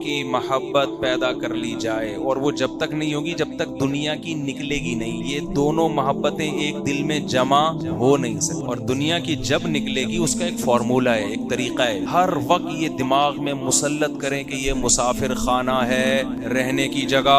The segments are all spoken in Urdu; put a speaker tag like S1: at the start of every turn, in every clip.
S1: کی محبت پیدا کر لی جائے، اور وہ جب تک نہیں ہوگی جب تک دنیا کی نکلے گی نہیں. یہ دونوں محبتیں ایک دل میں جمع ہو نہیں سکتی، اور دنیا کی جب نکلے گی اس کا ایک فارمولہ ہے، ایک طریقہ ہے. ہر وقت یہ دماغ میں مسلط کریں کہ یہ مسافر خانہ ہے، رہنے کی جگہ.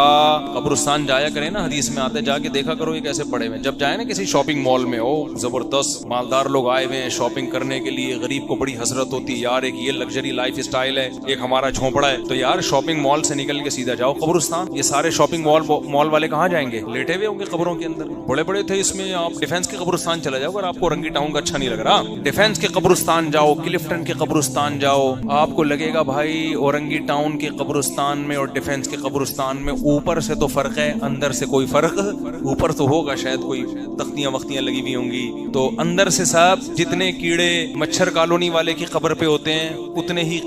S1: قبرستان جایا کریں نا، حدیث میں آتے جا کے دیکھا کرو یہ کیسے پڑے ہوئے. جب جائیں نا کسی شاپنگ مال میں، او زبردست مالدار لوگ آئے ہوئے ہیں شاپنگ کرنے کے لیے، غریب کو بڑی حسرت ہوتی ہے یار ایک یہ لگژری لائف اسٹائل ہے، ایک ہمارا جھونپڑا ہے. تو یار شاپنگ مال سے نکل کے سیدھا جاؤ قبرستان. یہ سارے شاپنگ مال والے کہاں جائیں گے؟ لیٹے ہوئے ہوں گے قبروں کے اندر. بڑے بڑے تھے اس میں. آپ ڈیفینس کے قبرستان چلا جاؤ اگر آپ کو رنگی ٹاؤن کا اچھا نہیں لگ رہا. ڈیفینس کے قبرستان جاؤ، کلفٹن کے قبرستان جاؤ، آپ کو لگے گا بھائی اورنگی ٹاؤن کے قبرستان میں اور ڈیفینس کے قبرستان میں اوپر سے تو فرق ہے، اندر سے کوئی فرق. اوپر تو ہوگا شاید کوئی تختیاں وختیاں لگی ہوئی ہوں گی، تو اندر سے صاحب جتنے کیڑے مچھر کالونی والے کی قبر پہ ہوتے ہیں اتنے ہی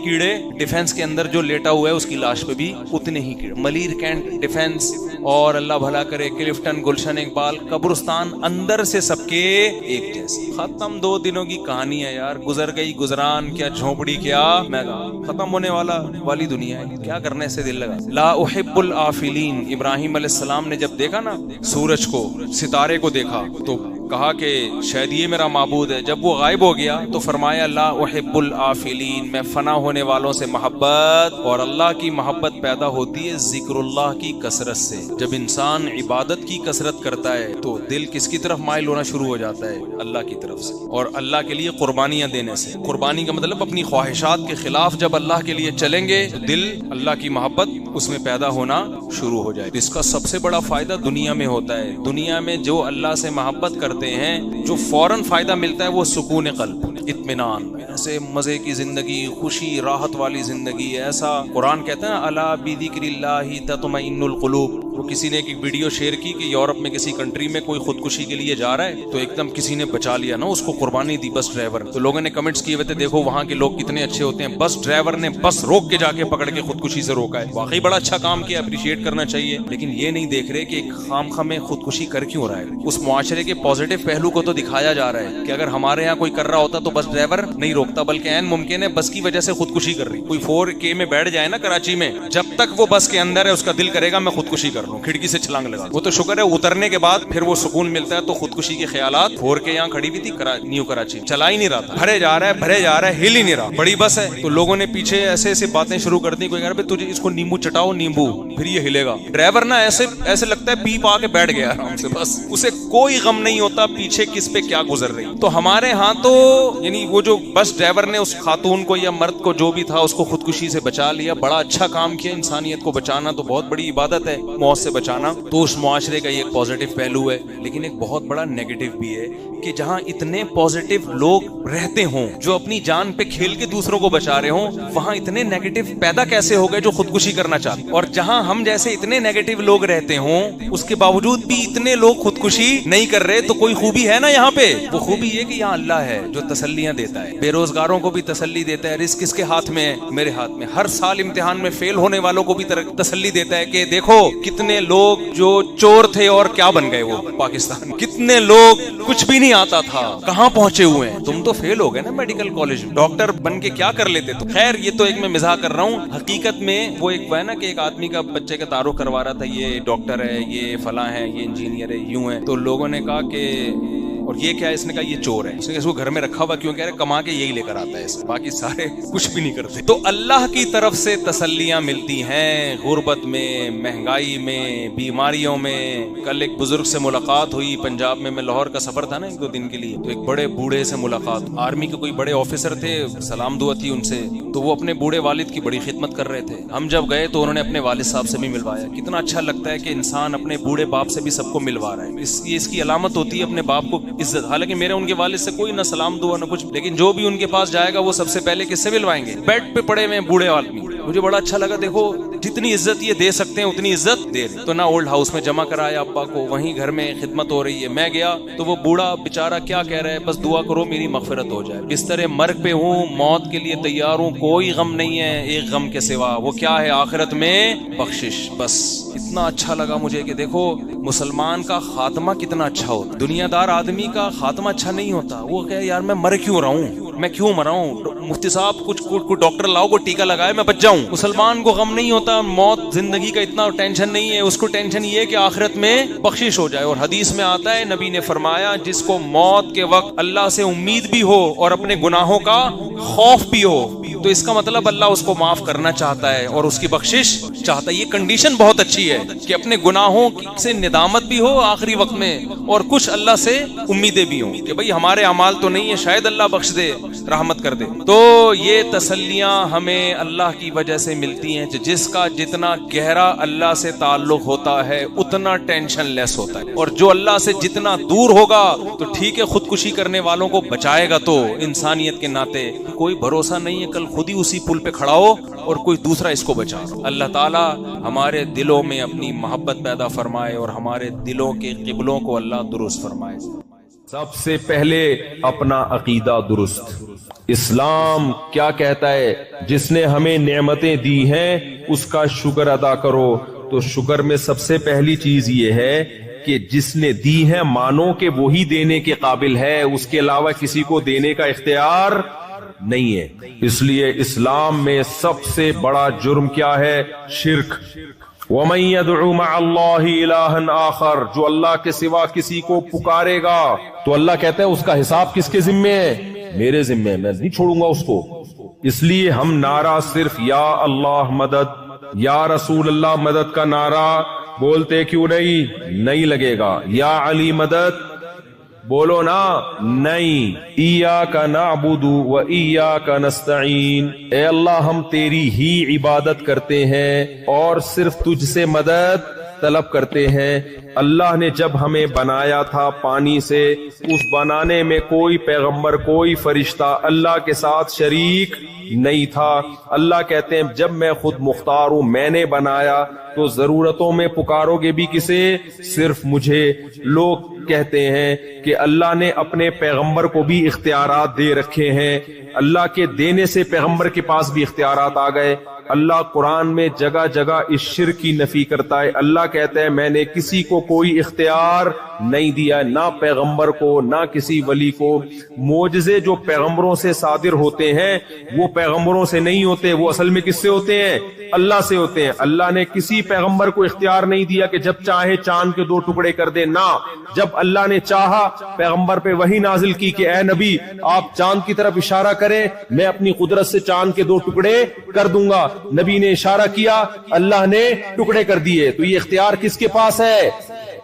S1: کیڑے ڈیفینس کے اندر جو لیٹا ہوا ہے اس کی لاش پہ بھی اتنے ہی کیڑے. ملیر کینٹ ڈیفینس اور اللہ بھلا کرے کلفٹن، گلشن اقبال قبرستان اندر سے سب کے ایک جیسے. ختم 2 دنوں کی کہانی ہے یار، گزر گئی گزران، کیا جھونپڑی کیا میدان، ختم ہونے والی دنیا ہے. کیا کرنے سے دل لگا. لا احب الآفلین. ابراہیم علیہ السلام نے جب دیکھا نا سورج کو، ستارے کو دیکھا تو کہا کہ شاید یہ میرا معبود ہے. جب وہ غائب ہو گیا تو فرمایا لا احب الآفلین، میں فنا ہونے والوں سے محبت. اور اللہ کی محبت پیدا ہوتی ہے ذکر اللہ کی کثرت سے. جب انسان عبادت کی کثرت کرتا ہے تو دل کس کی طرف مائل ہونا شروع ہو جاتا ہے؟ اللہ کی طرف سے، اور اللہ کے لیے قربانیاں دینے سے. قربانی کا مطلب اپنی خواہشات کے خلاف جب اللہ کے لیے چلیں گے تو دل اللہ کی محبت اس میں پیدا ہونا شروع ہو جائے. اس کا سب سے بڑا فائدہ دنیا میں ہوتا ہے. دنیا میں جو اللہ سے محبت کرتے ہیں جو فوراً فائدہ ملتا ہے وہ سکون قلب، اطمینان، ایسے مزے کی زندگی، خوشی راحت والی زندگی. ایسا قرآن کہتا ہے نا الا بذکر اللہ تطمئن القلوب. وہ کسی نے ایک ویڈیو شیئر کی کہ یورپ میں کسی کنٹری میں کوئی خودکشی کے لیے جا رہا ہے تو ایک دم کسی نے بچا لیا نا اس کو، قربانی دی بس ڈرائیور. تو لوگوں نے کمنٹس کیے ہوئے تھے دیکھو وہاں کے لوگ کتنے اچھے ہوتے ہیں، بس ڈرائیور نے بس روک کے جا کے پکڑ کے خودکشی سے روکا ہے. واقعی بڑا اچھا کام کیا، اپریشیٹ کرنا چاہیے. لیکن یہ نہیں دیکھ رہے کہ خام خامے خودکشی کر کیوں رہا ہے. اس معاشرے کے پازیٹیو پہلو کو تو دکھایا جا رہا ہے کہ اگر ہمارے یہاں کوئی کر رہا ہوتا تو بس ڈرائیور نہیں روکتا، بلکہ عین ممکن ہے بس کی وجہ سے خودکشی کر رہی. کوئی 4K میں بیٹھ جائے نا کراچی میں، جب تک وہ بس کے اندر ہے اس کا دل کرے گا میں خودکشی کر لوں، کھڑکی سے چھلانگ لگا. وہ تو شکر ہے اترنے کے بعد پھر وہ سکون ملتا ہے. تو خودکشی کے خیالات 4K یہاں کھڑی ہوئی تھی نیو کراچی، چلا ہی نہیں رہا تھا، بھرے جا رہا ہے ہل ہی نہیں رہا. بڑی بس ہے تو لوگوں نے پیچھے ایسے باتیں شروع کر دی. کوئی کہہ رہا ہے تجھے اس کو نیمبو چٹاؤ، نیمبو پھر یہ ہلے گا. ڈرائیور نا ایسے لگتا ہے پی پا کے بیٹھ گیا آرام سے، بس اسے کوئی غم نہیں ہوتا پیچھے کس پہ کیا گزر رہی. تو ہمارے ہاں تو یعنی وہ جو بس ڈرائیور نے اس خاتون کو یا مرد کو جو بھی تھا اس کو خودکشی سے بچا لیا، بڑا اچھا کام کیا. انسانیت کو بچانا تو بہت بڑی عبادت ہے، موت سے بچانا. تو اس معاشرے کا یہ ایک پازیٹیو پہلو ہے. لیکن ایک بہت بڑا نیگیٹو بھی ہے کہ جہاں اتنے پازیٹیو لوگ رہتے ہوں جو اپنی جان پہ کھیل کے دوسروں کو بچا رہے ہوں، وہاں اتنے نیگیٹو پیدا کیسے ہو گئے جو خودکشی کرنا چاہتے ہیں. اور جہاں ہم جیسے اتنے نیگیٹو لوگ رہتے ہوں اس کے باوجود بھی اتنے لوگ خودکشی نہیں کر رہے. تو کوئی خوبی ہے نا یہاں پہ. وہ خوبی یہ کہ یہاں اللہ ہے جو تسلیاں دیتا ہے، بے روزگاروں کو بھی تسلی دیتا ہے. رزق کس کے ہاتھ میں ہے؟ میرے ہاتھ میں. ہر سال امتحان میں فیل ہونے والوں کو بھی تسلی دیتا ہے کہ دیکھو کتنے لوگ جو چور تھے اور کیا بن گئے وہ پاکستان، کتنے لوگ کچھ بھی نہیں آتا تھا کہاں پہنچے ہوئے ہیں. تم تو فیل ہو گئے نا میڈیکل کالج میں، ڈاکٹر بن کے کیا کر لیتے. تو خیر یہ تو ایک میں مزاح کر رہا ہوں. حقیقت میں وہ ایک ہے نا کہ ایک آدمی کا بچے کا تعارف کروا رہا تھا، یہ ڈاکٹر ہے، یہ فلاں ہے، یہ انجینئر ہے، یوں ہے. تو لوگوں نے کہا کہ اور یہ کیا ہے؟ اس نے کہا یہ چور ہے. اس نے اس کو گھر میں رکھا ہوا کیوں؟ کہہ رہے کما کے یہی لے کر آتا ہے، باقی سارے کچھ بھی نہیں کرتے. تو اللہ کی طرف سے تسلیاں ملتی ہیں غربت میں، مہنگائی میں، بیماریوں میں. کل ایک بزرگ سے ملاقات ہوئی پنجاب میں لاہور کا سفر تھا نا 1-2 دن کے لیے. تو ایک بڑے بوڑھے سے ملاقات، آرمی کے کوئی بڑے آفیسر تھے، سلام دعا تھی ان سے. تو وہ اپنے بوڑھے والد کی بڑی خدمت کر رہے تھے. ہم جب گئے تو انہوں نے اپنے والد صاحب سے بھی ملوایا. کتنا اچھا لگتا ہے کہ انسان اپنے بوڑھے باپ سے بھی سب کو ملوا رہا ہے. اس کی علامت ہوتی ہے اپنے باپ کو عزت. حالانکہ میرے ان کے والد سے کوئی نہ سلام دعا نہ کچھ، لیکن جو بھی ان کے پاس جائے گا وہ سب سے پہلے کس سے ملوائیں گے؟ بیڈ پہ پڑے ہوئے بوڑھے آدمی. مجھے بڑا اچھا لگا. دیکھو جتنی عزت یہ دے سکتے ہیں اتنی عزت دے رہے. تو نہ اولڈ ہاؤس میں جمع کرایا ابا کو، وہیں گھر میں خدمت ہو رہی ہے. میں گیا تو وہ بوڑھا بیچارہ کیا کہہ رہا ہے؟ بس دعا کرو میری مغفرت ہو جائے. بستر مرگ پہ ہوں، موت کے لیے تیار ہوں، کوئی غم نہیں ہے ایک غم کے سوا، وہ کیا ہے؟ آخرت میں بخشش. بس اتنا اچھا لگا مجھے کہ دیکھو مسلمان کا خاتمہ کتنا اچھا ہوتا ہے. دنیا دار آدمی کا خاتمہ اچھا نہیں ہوتا. وہ کہ یار میں مر کیوں رہا ہوں، میں کیوں مراؤں, مفتی صاحب کچھ ڈاکٹر لاؤ, کو ٹیکا لگائے, میں بچ جاؤں. مسلمان کو غم نہیں ہوتا موت زندگی کا, اتنا ٹینشن نہیں ہے اس کو. ٹینشن یہ ہے کہ آخرت میں بخشش ہو جائے. اور حدیث میں آتا ہے, نبی نے فرمایا جس کو موت کے وقت اللہ سے امید بھی ہو اور اپنے گناہوں کا خوف بھی ہو, تو اس کا مطلب اللہ اس کو معاف کرنا چاہتا ہے اور اس کی بخشش چاہتا ہے. یہ کنڈیشن بہت اچھی ہے کہ اپنے گناہوں سے ندامت بھی ہو آخری وقت میں, اور کچھ اللہ سے امیدیں بھی ہوں کہ بھئی ہمارے اعمال تو نہیں ہے, شاید اللہ بخش دے, رحمت کر دے. تو یہ تسلیاں ہمیں اللہ کی وجہ سے ملتی ہیں. جس کا جتنا گہرا اللہ سے تعلق ہوتا ہے اتنا ٹینشن لیس ہوتا ہے, اور جو اللہ سے جتنا دور ہوگا تو ٹھیک ہے خودکشی کرنے والوں کو بچائے گا, تو انسانیت کے ناطے کوئی بھروسہ نہیں ہے کل خود ہی اسی پل پہ کھڑا ہو اور کوئی دوسرا اس کو بچائے. اللہ تعالی ہمارے دلوں میں اپنی محبت پیدا فرمائے اور ہمارے دلوں کے قبلوں کو اللہ درست فرمائے.
S2: سب سے پہلے اپنا عقیدہ درست. اسلام کیا کہتا ہے؟ جس نے ہمیں نعمتیں دی ہیں اس کا شکر ادا کرو. تو شکر میں سب سے پہلی چیز یہ ہے کہ جس نے دی ہے مانو کہ وہی دینے کے قابل ہے, اس کے علاوہ کسی کو دینے کا اختیار نہیں ہے. اس لیے اسلام میں سب سے بڑا جرم کیا ہے؟ شرک. وَمَن يَدْعُ مَعَ اللَّهِ إِلَٰهًا آخر, جو اللہ کے سوا کسی کو پکارے گا تو اللہ کہتا ہے اس کا حساب کس کے ذمے ہے؟ میرے ذمے ہے, میں نہیں چھوڑوں گا اس کو. اس لیے ہم نعرہ صرف یا اللہ مدد, یا رسول اللہ مدد کا نعرہ بولتے کیوں نہیں لگے گا. یا علی مدد بولو نا, نہیں. ایاک نعبد و ایاک نستعین, اے اللہ ہم تیری ہی عبادت کرتے ہیں اور صرف تجھ سے مدد طلب کرتے ہیں. اللہ نے جب ہمیں بنایا تھا پانی سے, اس بنانے میں کوئی پیغمبر کوئی فرشتہ اللہ کے ساتھ شریک نہیں تھا. اللہ کہتے ہیں جب میں خود مختار ہوں, میں نے بنایا, تو ضرورتوں میں پکارو گے بھی کسے؟ صرف مجھے. لوگ کہتے ہیں کہ اللہ نے اپنے پیغمبر کو بھی اختیارات دے رکھے ہیں. اللہ کے دینے سے پیغمبر کے پاس بھی اختیارات آ گئے. اللہ قرآن میں جگہ جگہ اس شرک کی نفی کرتا ہے. اللہ کہتا ہے میں نے کسی کو کوئی اختیار نہیں دیا, نہ پیغمبر کو نہ کسی ولی کو. معجزے جو پیغمبروں سے صادر ہوتے ہیں وہ پیغمبروں سے نہیں ہوتے, وہ اصل میں کس سے ہوتے ہیں؟ اللہ سے ہوتے ہیں. اللہ نے کسی پیغمبر کو اختیار نہیں دیا کہ جب چاہے چاند کے 2 ٹکڑے کر دے, نہ. جب اللہ نے چاہا پیغمبر پہ وحی نازل کی کہ اے نبی آپ چاند کی طرف اشارہ کریں, میں اپنی قدرت سے چاند کے 2 ٹکڑے کر دوں گا. نبی نے اشارہ کیا, اللہ نے ٹکڑے کر دیے. تو یہ اختیار کس کے پاس ہے؟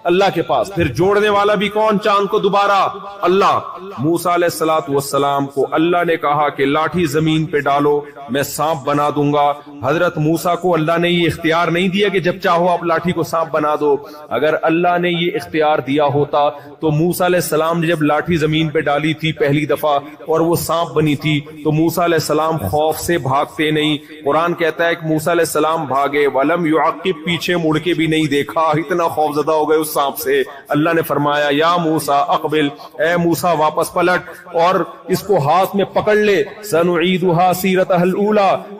S2: اللہ کے پاس. پھر جوڑنے والا بھی کون چاند کو دوبارہ؟ اللہ. موسیٰ علیہ السلام کو اللہ نے کہا کہ لاٹھی زمین پہ ڈالو میں سانپ بنا دوں گا. حضرت موسیٰ کو اللہ نے یہ اختیار نہیں دیا کہ جب چاہو آپ لاٹھی کو سانپ بنا دو. اگر اللہ نے یہ اختیار دیا ہوتا تو موسیٰ علیہ السلام نے جب لاٹھی زمین پہ ڈالی تھی پہلی دفعہ اور وہ سانپ بنی تھی تو موسیٰ علیہ السلام خوف سے بھاگتے نہیں. قرآن کہتا ہے کہ موسیٰ علیہ السلام بھاگے, ولم یعقب, پیچھے مڑ کے بھی نہیں دیکھا, اتنا خوف زدہ ہو گئے اس سانپ سے. اللہ نے فرمایا یا موسیٰ اقبل, اے موسیٰ واپس پلٹ اور اس کو ہاتھ میں پکڑ لے. سنعیدها سیرتها الاولی,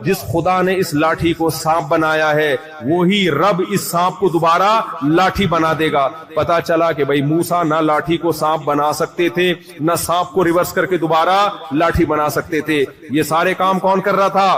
S2: جس خدا نے اس لاٹھی کو سانپ بنایا ہے وہی رب اس سانپ کو دوبارہ لاٹھی بنا دے گا. پتا چلا کہ بھائی موسیٰ نہ لاٹھی کو سانپ بنا سکتے تھے نہ سانپ کو ریورس کر کے دوبارہ لاٹھی بنا سکتے تھے. یہ سارے کام کون کر رہا تھا؟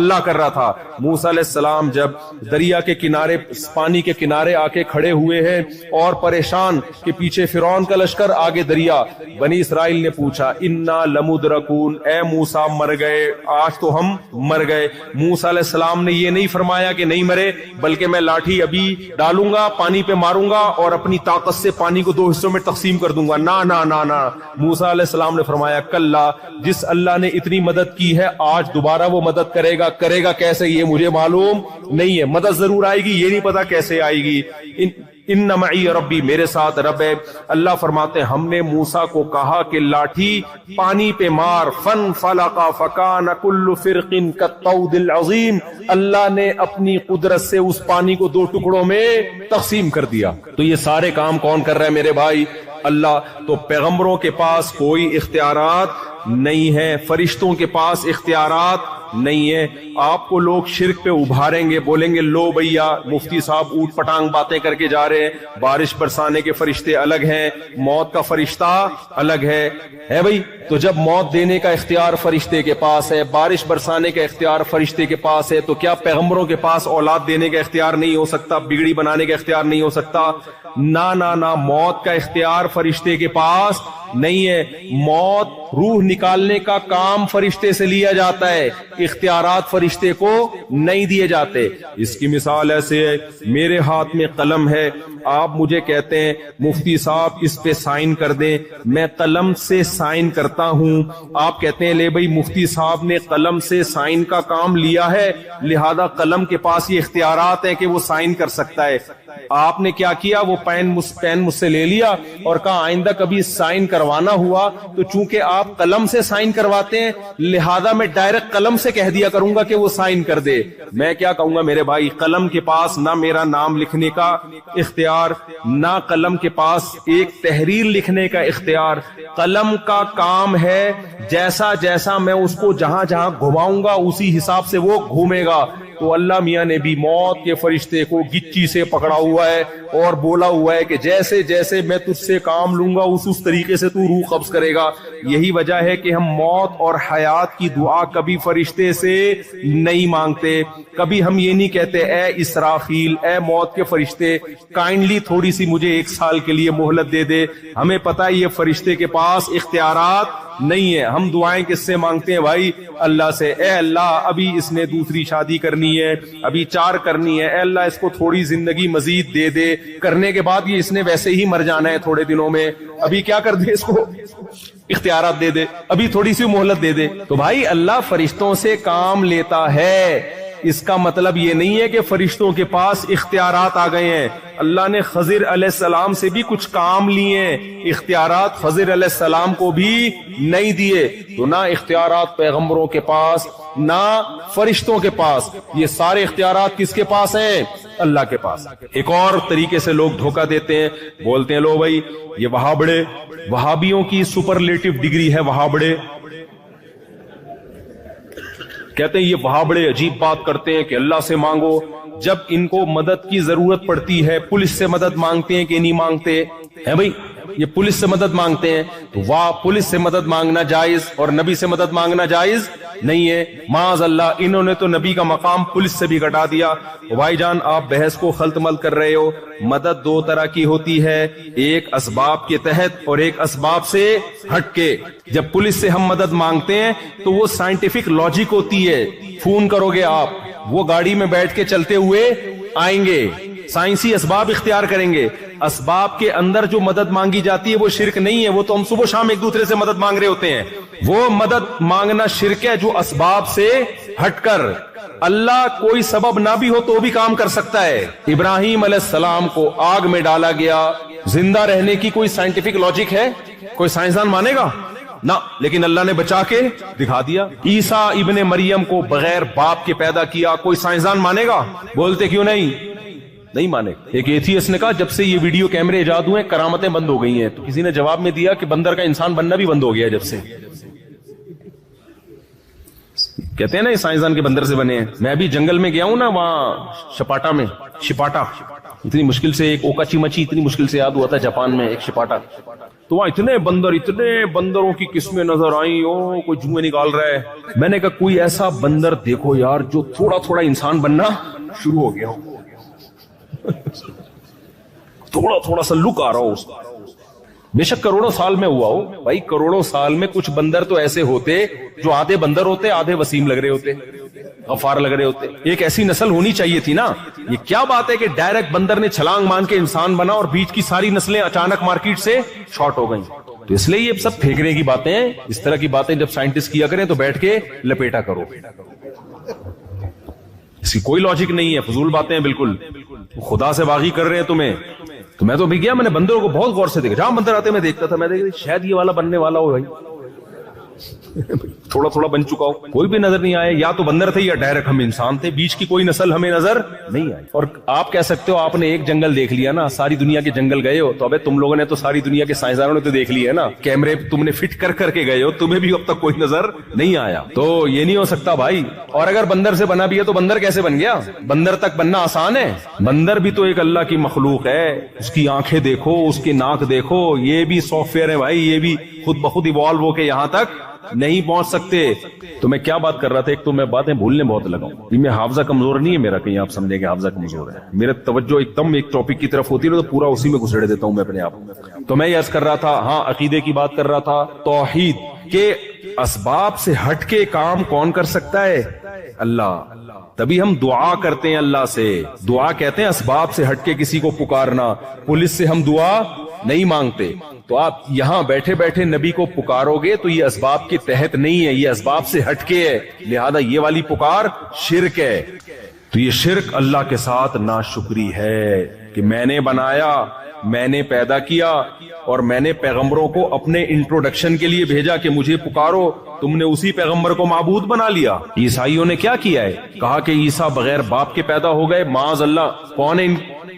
S2: اللہ کر رہا تھا. موسیٰ علیہ السلام جب دریا کے کنارے, پانی کے کنارے آ کے کھڑے ہوئے ہیں اور پریشان کہ پیچھے فرعون کا لشکر آگے دریا, بنی اسرائیل نے پوچھا انا لمدرکون, اے موسیٰ مر گئے, آج تو ہم مر گئے. موسیٰ علیہ السلام نے یہ نہیں فرمایا کہ نہیں مرے, بلکہ میں لاٹھی ابھی ڈالوں گا, پانی پہ ماروں گا اور اپنی طاقت سے پانی کو 2 حصوں میں تقسیم کر دوں گا. نا نا نا نا. موسیٰ علیہ السلام نے فرمایا کلا, جس اللہ نے اتنی مدد کی ہے آج دوبارہ وہ مدد کرے گا. کرے گا کیسے یہ مجھے معلوم نہیں ہے, مدد ضرور آئے گی, یہ نہیں پتا کیسے آئے گی. ان معی ربی, میرے ساتھ رب ہے. اللہ فرماتے ہیں ہم نے موسیٰ کو کہا کہ لاٹھی پانی پہ مار, فن فلقا فکان کل فرق کالطود العظیم. اللہ نے اپنی قدرت سے اس پانی کو 2 ٹکڑوں میں تقسیم کر دیا. تو یہ سارے کام کون کر رہے ہیں میرے بھائی؟ اللہ. تو پیغمبروں کے پاس کوئی اختیارات نہیں ہے، فرشتوں کے پاس اختیارات نہیں ہے۔ آپ کو لوگ شرک پہ ابھاریں گے، بولیں گے لو بھیا مفتی صاحب اوٹ پٹانگ باتیں کر کے جا رہے ہیں، بارش برسانے کے فرشتے الگ ہیں، موت کا فرشتہ الگ ہے بھائی؟ تو جب موت دینے کا اختیار فرشتے کے پاس ہے، بارش برسانے کا اختیار فرشتے کے پاس ہے، تو کیا پیغمبروں کے پاس اولاد دینے کا اختیار نہیں ہو سکتا، بگڑی بنانے کا اختیار نہیں ہو سکتا؟ نہ موت کا اختیار فرشتے کے پاس نہیں ہے۔ موت روح نکالنے کا کام فرشتے سے لیا جاتا ہے، اختیارات فرشتے کو نہیں دیے جاتے۔ اس کی مثال ایسے ہے، میرے ہاتھ میں قلم ہے، آپ مجھے کہتے ہیں مفتی صاحب اس پہ سائن کر دیں، میں قلم سے سائن کرتا ہوں، آپ کہتے ہیں لے بھائی مفتی صاحب نے قلم سے سائن کا کام لیا ہے، لہذا قلم کے پاس یہ اختیارات ہیں کہ وہ سائن کر سکتا ہے۔ آپ نے کیا کیا، وہ پین مجھ سے لے لیا اور کہا آئندہ کبھی سائن کروانا ہوا تو چونکہ آپ قلم سے سائن کرواتے ہیں لہذا میں ڈائریکٹ قلم سے کہہ دیا کروں گا کہ وہ سائن کر دے۔ میں کیا کہوں گا میرے بھائی، قلم کے پاس نہ میرا نام لکھنے کا اختیار، نہ قلم کے پاس ایک تحریر لکھنے کا اختیار۔ قلم کا کام ہے جیسا جیسا میں اس کو جہاں جہاں گھماؤں گا اسی حساب سے وہ گھومے گا۔ تو اللہ میاں نے بھی موت کے فرشتے کو گچی سے پکڑا ہوا ہے اور بولا ہوا ہے کہ جیسے جیسے میں تجھ سے کام لوں گا اس طریقے سے تو روح قبض کرے گا۔ یہی وجہ ہے کہ ہم موت اور حیات کی دعا کبھی فرشتے سے نہیں مانگتے، کبھی ہم یہ نہیں کہتے اے اسرافیل، اے موت کے فرشتے کائنڈلی تھوڑی سی مجھے 1 سال کے لیے مہلت دے دے۔ ہمیں پتہ ہے یہ فرشتے کے پاس اختیارات نہیں ہے۔ ہم دعائیں کس سے مانگتے ہیں بھائی؟ اللہ سے۔ اے اللہ ابھی اس نے دوسری شادی کرنی ہے، ابھی 4 کرنی ہے، اے اللہ اس کو تھوڑی زندگی مزید دے دے، کرنے کے بعد یہ اس نے ویسے ہی مر جانا ہے تھوڑے دنوں میں، ابھی کیا کر دے، اس کو اختیارات دے دے، ابھی تھوڑی سی مہلت دے دے۔ تو بھائی اللہ فرشتوں سے کام لیتا ہے، اس کا مطلب یہ نہیں ہے کہ فرشتوں کے پاس اختیارات آ گئے ہیں۔ اللہ نے خضر علیہ السلام سے بھی کچھ کام لیے ہیں، اختیارات خضر علیہ السلام کو بھی نہیں دیے۔ تو نہ اختیارات پیغمبروں کے پاس نہ فرشتوں کے پاس، یہ سارے اختیارات کس کے پاس ہیں؟ اللہ کے پاس۔ ایک اور طریقے سے لوگ دھوکہ دیتے ہیں، بولتے ہیں لو بھائی یہ وہابڑے، وہابیوں کی سپرلیٹو ڈگری ہے وہابڑے، کہتے ہیں یہ وہابڑے عجیب بات کرتے ہیں کہ اللہ سے مانگو، جب ان کو مدد کی ضرورت پڑتی ہے پولیس سے مدد مانگتے ہیں کہ نہیں مانگتے ہیں بھائی؟ یہ پولیس سے مدد مانگتے ہیں تو واہ، پولیس سے مدد مانگنا جائز اور نبی سے مدد مانگنا جائز نہیں ہے۔ معاذ اللہ، انہوں نے تو نبی کا مقام پولیس سے بھی گھٹا دیا۔ بھائی جان آپ بحث کو خلط مل کر رہے ہو۔ مدد 2 طرح کی ہوتی ہے، ایک اسباب کے تحت اور ایک اسباب سے ہٹ کے۔ جب پولیس سے ہم مدد مانگتے ہیں تو وہ سائنٹیفک لاجک ہوتی ہے، فون کرو گے آپ، وہ گاڑی میں بیٹھ کے چلتے ہوئے آئیں گے، سائنسی اسباب اختیار کریں گے۔ اسباب کے اندر جو مدد مانگی جاتی ہے وہ شرک نہیں ہے، وہ تو ہم صبح شام ایک دوسرے سے مدد مانگ رہے ہوتے ہیں، وہ مدد مانگنا شرک ہے جو اسباب سے ہٹ کر۔ اللہ کوئی سبب نہ بھی ہو تو بھی کام کر سکتا ہے۔ ابراہیم علیہ السلام کو آگ میں ڈالا گیا، زندہ رہنے کی کوئی سائنٹیفک لاجک ہے؟ کوئی سائنسدان مانے گا؟ نہ، لیکن اللہ نے بچا کے دکھا دیا۔ عیسیٰ ابن مریم کو بغیر باپ کے پیدا کیا، کوئی سائنسدان مانے گا؟ بولتے کیوں نہیں مانے۔ ایک ایتھیسٹ نے کہا جب سے یہ ویڈیو کیمرے ایجاد ہوئے کرامتیں بند ہو گئی ہیں، تو کسی نے جواب میں دیا کہ بندر کا انسان بننا بھی بند ہو گیا جب سے۔ کہتے ہیں نا یہ سائنسدان کے بندر سے بنے ہیں۔ میں ابھی جنگل میں گیا ہوں نا، وہاں شپاٹا میں، شپاٹا اتنی مشکل سے، ایک اوکاچی مچی اتنی مشکل سے یاد ہوا تھا جاپان میں، ایک شپاٹا، تو وہاں اتنے بندروں کی قسمیں نظر آئیں، کوئی جوئیں نکال رہا ہے۔ میں نے کہا کوئی ایسا بندر دیکھو یار جو تھوڑا تھوڑا انسان بننا شروع ہو گیا ہو، تھوڑا تھوڑا سا لک آ رہا ہو اس کا۔ بے شک کروڑوں سال میں ہوا ہو بھائی، کروڑوں سال میں کچھ بندر تو ایسے ہوتے جو آدھے بندر ہوتے، آدھے وسیم لگ رہے ہوتے، غفار لگ رہے ہوتے۔ ایک ایسی نسل ہونی چاہیے تھی نا۔ یہ کیا بات ہے کہ ڈائریکٹ بندر نے چھلانگ مان کے انسان بنا اور بیچ کی ساری نسلیں اچانک مارکیٹ سے شارٹ ہو گئی؟ تو اس لیے یہ سب پھینکنے کی باتیں ہیں۔ اس طرح کی باتیں جب سائنٹسٹ کیا کریں تو بیٹھ کے لپیٹا کرو، اس کی کوئی لاجک نہیں ہے، فضول باتیں ہیں بالکل۔ خدا سے باغی کر رہے ہیں تمہیں۔ تو میں تو بھی گیا، میں نے بندروں کو بہت غور سے دیکھا، جہاں بندر آتے میں دیکھتا تھا، میں دیکھتا شاید یہ والا بننے والا ہو بھائی۔ تھوڑا تھوڑا بن چکا ہو, کوئی بھی نظر نہیں آیا. یا تو بندر تھے یا ڈائریکٹ ہم انسان تھے, بیچ کی کوئی نسل ہمیں نظر نہیں آئی. اور آپ کہہ سکتے ہو آپ نے ایک جنگل دیکھ لیا نا, ساری دنیا کے جنگل گئے ہو, تو ابے تم لوگوں نے تو ساری دنیا کے سائنسدانوں نے تو دیکھ لیا ہے نا, کیمرے تم نے فٹ کر کر کے گئے ہو, تمہیں بھی اب تک کوئی نظر نہیں آیا. تو یہ نہیں ہو سکتا بھائی. اور اگر بندر سے بنا بھی ہے تو بندر کیسے بن گیا؟ بندر تک بننا آسان ہے؟ بندر بھی تو ایک اللہ کی مخلوق ہے. اس کی آنکھیں دیکھو, اس کی ناک دیکھو, یہ بھی سافٹ ویئر ہے بھائی, یہ بھی خود بخود ایوالو ہو کے یہاں تک نہیں پہنچ سکتے. تو میں کیا بات کر رہا تھا, ایک تو میں باتیں بھولنے بہت لگا ہوں. یہ میں حافظہ کمزور نہیں ہے میرا, کہیں آپ سمجھیں کہ حافظہ کمزور ہے. میرا توجہ ایک دم ایک ٹاپک کی طرف ہوتی ہے تو پورا اسی میں گھسیڑ دیتا ہوں میں اپنے آپ. تو میں یہ عرض کر رہا تھا, ہاں عقیدے کی بات کر رہا تھا, توحید کے اسباب سے ہٹ کے کام کون کر سکتا ہے؟ اللہ. تبھی ہم دعا کرتے ہیں اللہ سے. دعا کہتے ہیں اسباب سے ہٹ کے کسی کو پکارنا. پولیس سے ہم دعا نہیں مانگتے. تو آپ یہاں بیٹھے بیٹھے نبی کو پکارو گے تو یہ اسباب کے تحت نہیں ہے, یہ اسباب سے ہٹ کے ہے. لہذا یہ والی پکار شرک ہے. تو یہ شرک اللہ کے ساتھ ناشکری ہے کہ میں نے بنایا, میں نے پیدا کیا, اور میں نے پیغمبروں کو اپنے انٹروڈکشن کے لیے بھیجا کہ مجھے پکارو, تم نے اسی پیغمبر کو معبود بنا لیا. عیسائیوں نے کیا کیا ہے, کہا کہ عیسیٰ بغیر باپ کے پیدا ہو گئے. معاذ اللہ, کون ہے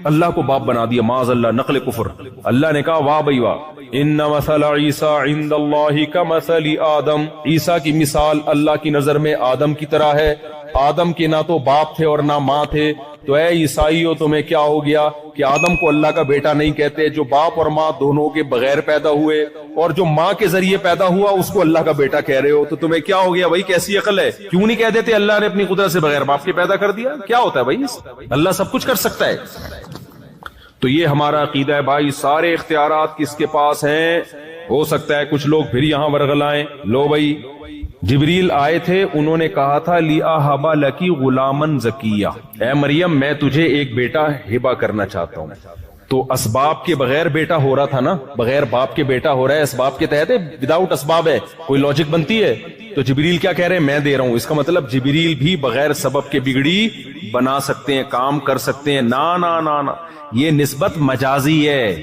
S2: اللہ کو باپ بنا دیا, معاذ اللہ, نقل کفر. اللہ نے کہا واہ بھائی واہ, ان مثل عیسیٰ عند اللہ کمثل آدم, عیسیٰ کی مثال اللہ کی نظر میں آدم کی طرح ہے. آدم کے نہ تو باپ تھے اور نہ ماں تھے. تو اے عیسائیوں تمہیں کیا ہو گیا کہ آدم کو اللہ کا بیٹا نہیں کہتے, جو باپ اور ماں دونوں کے بغیر پیدا ہوئے, اور جو ماں کے ذریعے پیدا ہوا اس کو اللہ کا بیٹا کہہ رہے ہو. تو تمہیں کیا ہو گیا بھائی, کیسی عقل ہے؟ کیوں نہیں کہہ دیتے اللہ نے اپنی قدرت سے بغیر باپ کے پیدا کر دیا؟ کیا ہوتا ہے بھائی, اللہ سب کچھ کر سکتا ہے. تو یہ ہمارا عقیدہ ہے بھائی, سارے اختیارات کس کے پاس ہیں. ہو سکتا ہے کچھ لوگ پھر یہاں ورغلائیں, لو بھائی جبریل آئے تھے, انہوں نے کہا تھا لِأَهَبَ لَكِ غُلَامًا زَكِيًّا, اے مریم میں تجھے ایک بیٹا ہبہ کرنا چاہتا ہوں. تو اسباب کے بغیر بیٹا ہو رہا تھا نا, بغیر باپ کے بیٹا ہو رہا ہے, اسباب کے تحت ہے, وداؤٹ اسباب ہے, کوئی لاجک بنتی ہے. تو جبریل کیا کہہ رہے ہیں, میں دے رہا ہوں. اس کا مطلب جبریل بھی بغیر سبب کے بگڑی بنا سکتے ہیں, کام کر سکتے ہیں. نا نا نا نا, یہ نسبت مجازی ہے.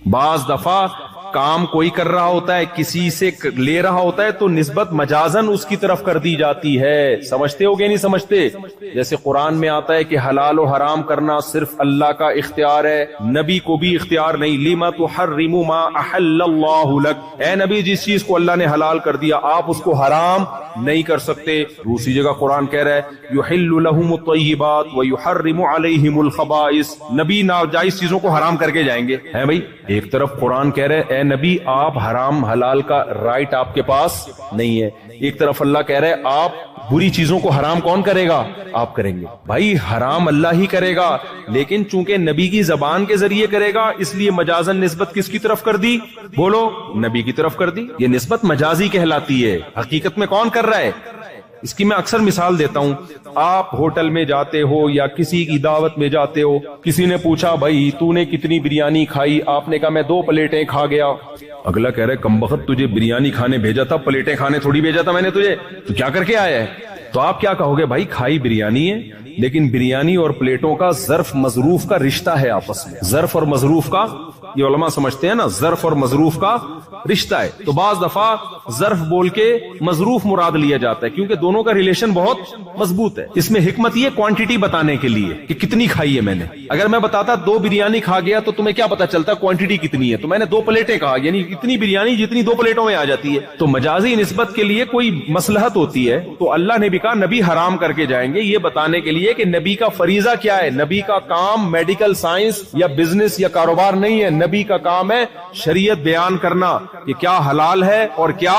S2: بعض دفعہ کام کوئی کر رہا ہوتا ہے, کسی سے لے رہا ہوتا ہے, تو نسبت مجازن اس کی طرف کر دی جاتی ہے. سمجھتے ہو کہ نہیں سمجھتے؟ جیسے قرآن میں آتا ہے کہ حلال و حرام کرنا صرف اللہ کا اختیار ہے, نبی کو بھی اختیار نہیں. لِمَ تُحَرِّمُ مَا أَحَلَّ اللَّهُ لَكَ, اے نبی جس چیز کو اللہ نے حلال کر دیا آپ اس کو حرام نہیں کر سکتے. دوسری جگہ قرآن کہہ رہا ہے يُحِلُّ لَهُمُ الطَّيِّبَاتُ وَيُحَرِّمُ عَلَيْهِمُ الْخَبَائِثَ, نبی ناجائز چیزوں کو حرام کر کے جائیں گے. ہے بھائی, ایک طرف قرآن کہہ رہے اے نبی آپ حرام حلال کا رائٹ آپ کے پاس نہیں ہے, ایک طرف اللہ کہہ رہے آپ بری چیزوں کو حرام کون کرے گا, آپ کریں گے. بھائی حرام اللہ ہی کرے گا, لیکن چونکہ نبی کی زبان کے ذریعے کرے گا اس لیے مجازن نسبت کس کی طرف کر دی, بولو, نبی کی طرف کر دی. یہ نسبت مجازی کہلاتی ہے. حقیقت میں کون کر رہا ہے؟ اس کی میں اکثر مثال دیتا ہوں. آپ ہوٹل میں جاتے ہو یا کسی کی دعوت میں جاتے ہو, کسی نے پوچھا بھائی تو نے کتنی بریانی کھائی, آپ نے کہا میں 2 پلیٹیں کھا گیا. اگلا کہہ رہے کمبخت تجھے بریانی کھانے بھیجا تھا, پلیٹیں کھانے تھوڑی بھیجا تھا میں نے تجھے, تو کیا کر کے آیا ہے؟ تو آپ کیا کہو گے, بھائی کھائی بریانی ہے, لیکن بریانی اور پلیٹوں کا ظرف مظروف کا رشتہ ہے آپس میں. ظرف اور مظروف کا, یہ علماء سمجھتے ہیں نا, ظرف اور مظروف کا رشتہ ہے. تو بعض دفعہ ظرف بول کے مظروف مراد لیا جاتا ہے کیونکہ دونوں کا ریلیشن بہت مضبوط ہے. اس میں حکمت یہ کوانٹٹی بتانے کے لیے کہ کتنی کھائی ہے میں نے. اگر میں بتاتا 2 بریانی کھا گیا تو تمہیں کیا پتا چلتا کوانٹٹی کتنی ہے, تو میں نے 2 پلیٹیں کہا, یعنی اتنی بریانی جتنی 2 پلیٹوں میں آ جاتی ہے. تو مجازی نسبت کے لیے کوئی مصلحت ہوتی ہے تو اللہ نے بھی کہا نبی حرام کر کے جائیں گے, یہ بتانے کے لیے کہ نبی کا فریضہ کیا ہے. نبی کا کام میڈیکل سائنس یا بزنس یا کاروبار نہیں ہے, نبی کا کام ہے شریعت بیان کرنا کہ کیا حلال ہے اور کیا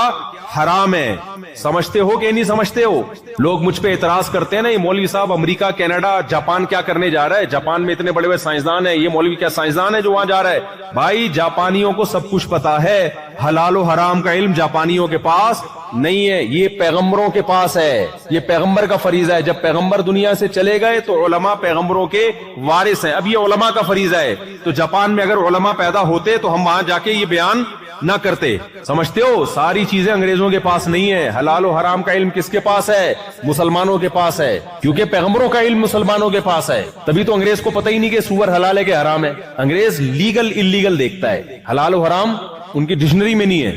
S2: حرام ہے. سمجھتے ہو کہ نہیں سمجھتے ہو؟ لوگ مجھ پہ اعتراض کرتے ہیں نا, یہ مولوی صاحب امریکہ, کینیڈا, جاپان کیا کرنے جا رہا ہے, جاپان میں اتنے بڑے بڑے سائنسدان ہیں, یہ مولوی کیا سائنسدان ہے جو وہاں جا رہا ہے؟ بھائی جاپانیوں کو سب کچھ پتا ہے, حلال و حرام کا علم جاپانیوں کے پاس نہیں ہے, یہ پیغمبروں کے پاس ہے, یہ پیغمبر کا فریضہ ہے. جب پیغمبر دنیا سے چلے گئے تو علماء پیغمبروں کے وارث ہیں. اب یہ علماء کا فریضہ ہے, تو جاپان میں اگر علماء پیدا ہوتے تو ہم وہاں جا کے یہ بیان نہ کرتے. سمجھتے ہو؟ ساری چیزیں انگریزوں کے پاس نہیں ہے. حلال و حرام کا علم کس کے پاس ہے؟ مسلمانوں کے پاس ہے, کیونکہ پیغمبروں کا علم مسلمانوں کے پاس ہے. تبھی تو انگریز کو پتہ ہی نہیں کہ سور حلال ہے کہ حرام ہے. انگریز لیگل انلیگل دیکھتا ہے, حلال و حرام ان کی ڈکشنری میں نہیں ہے.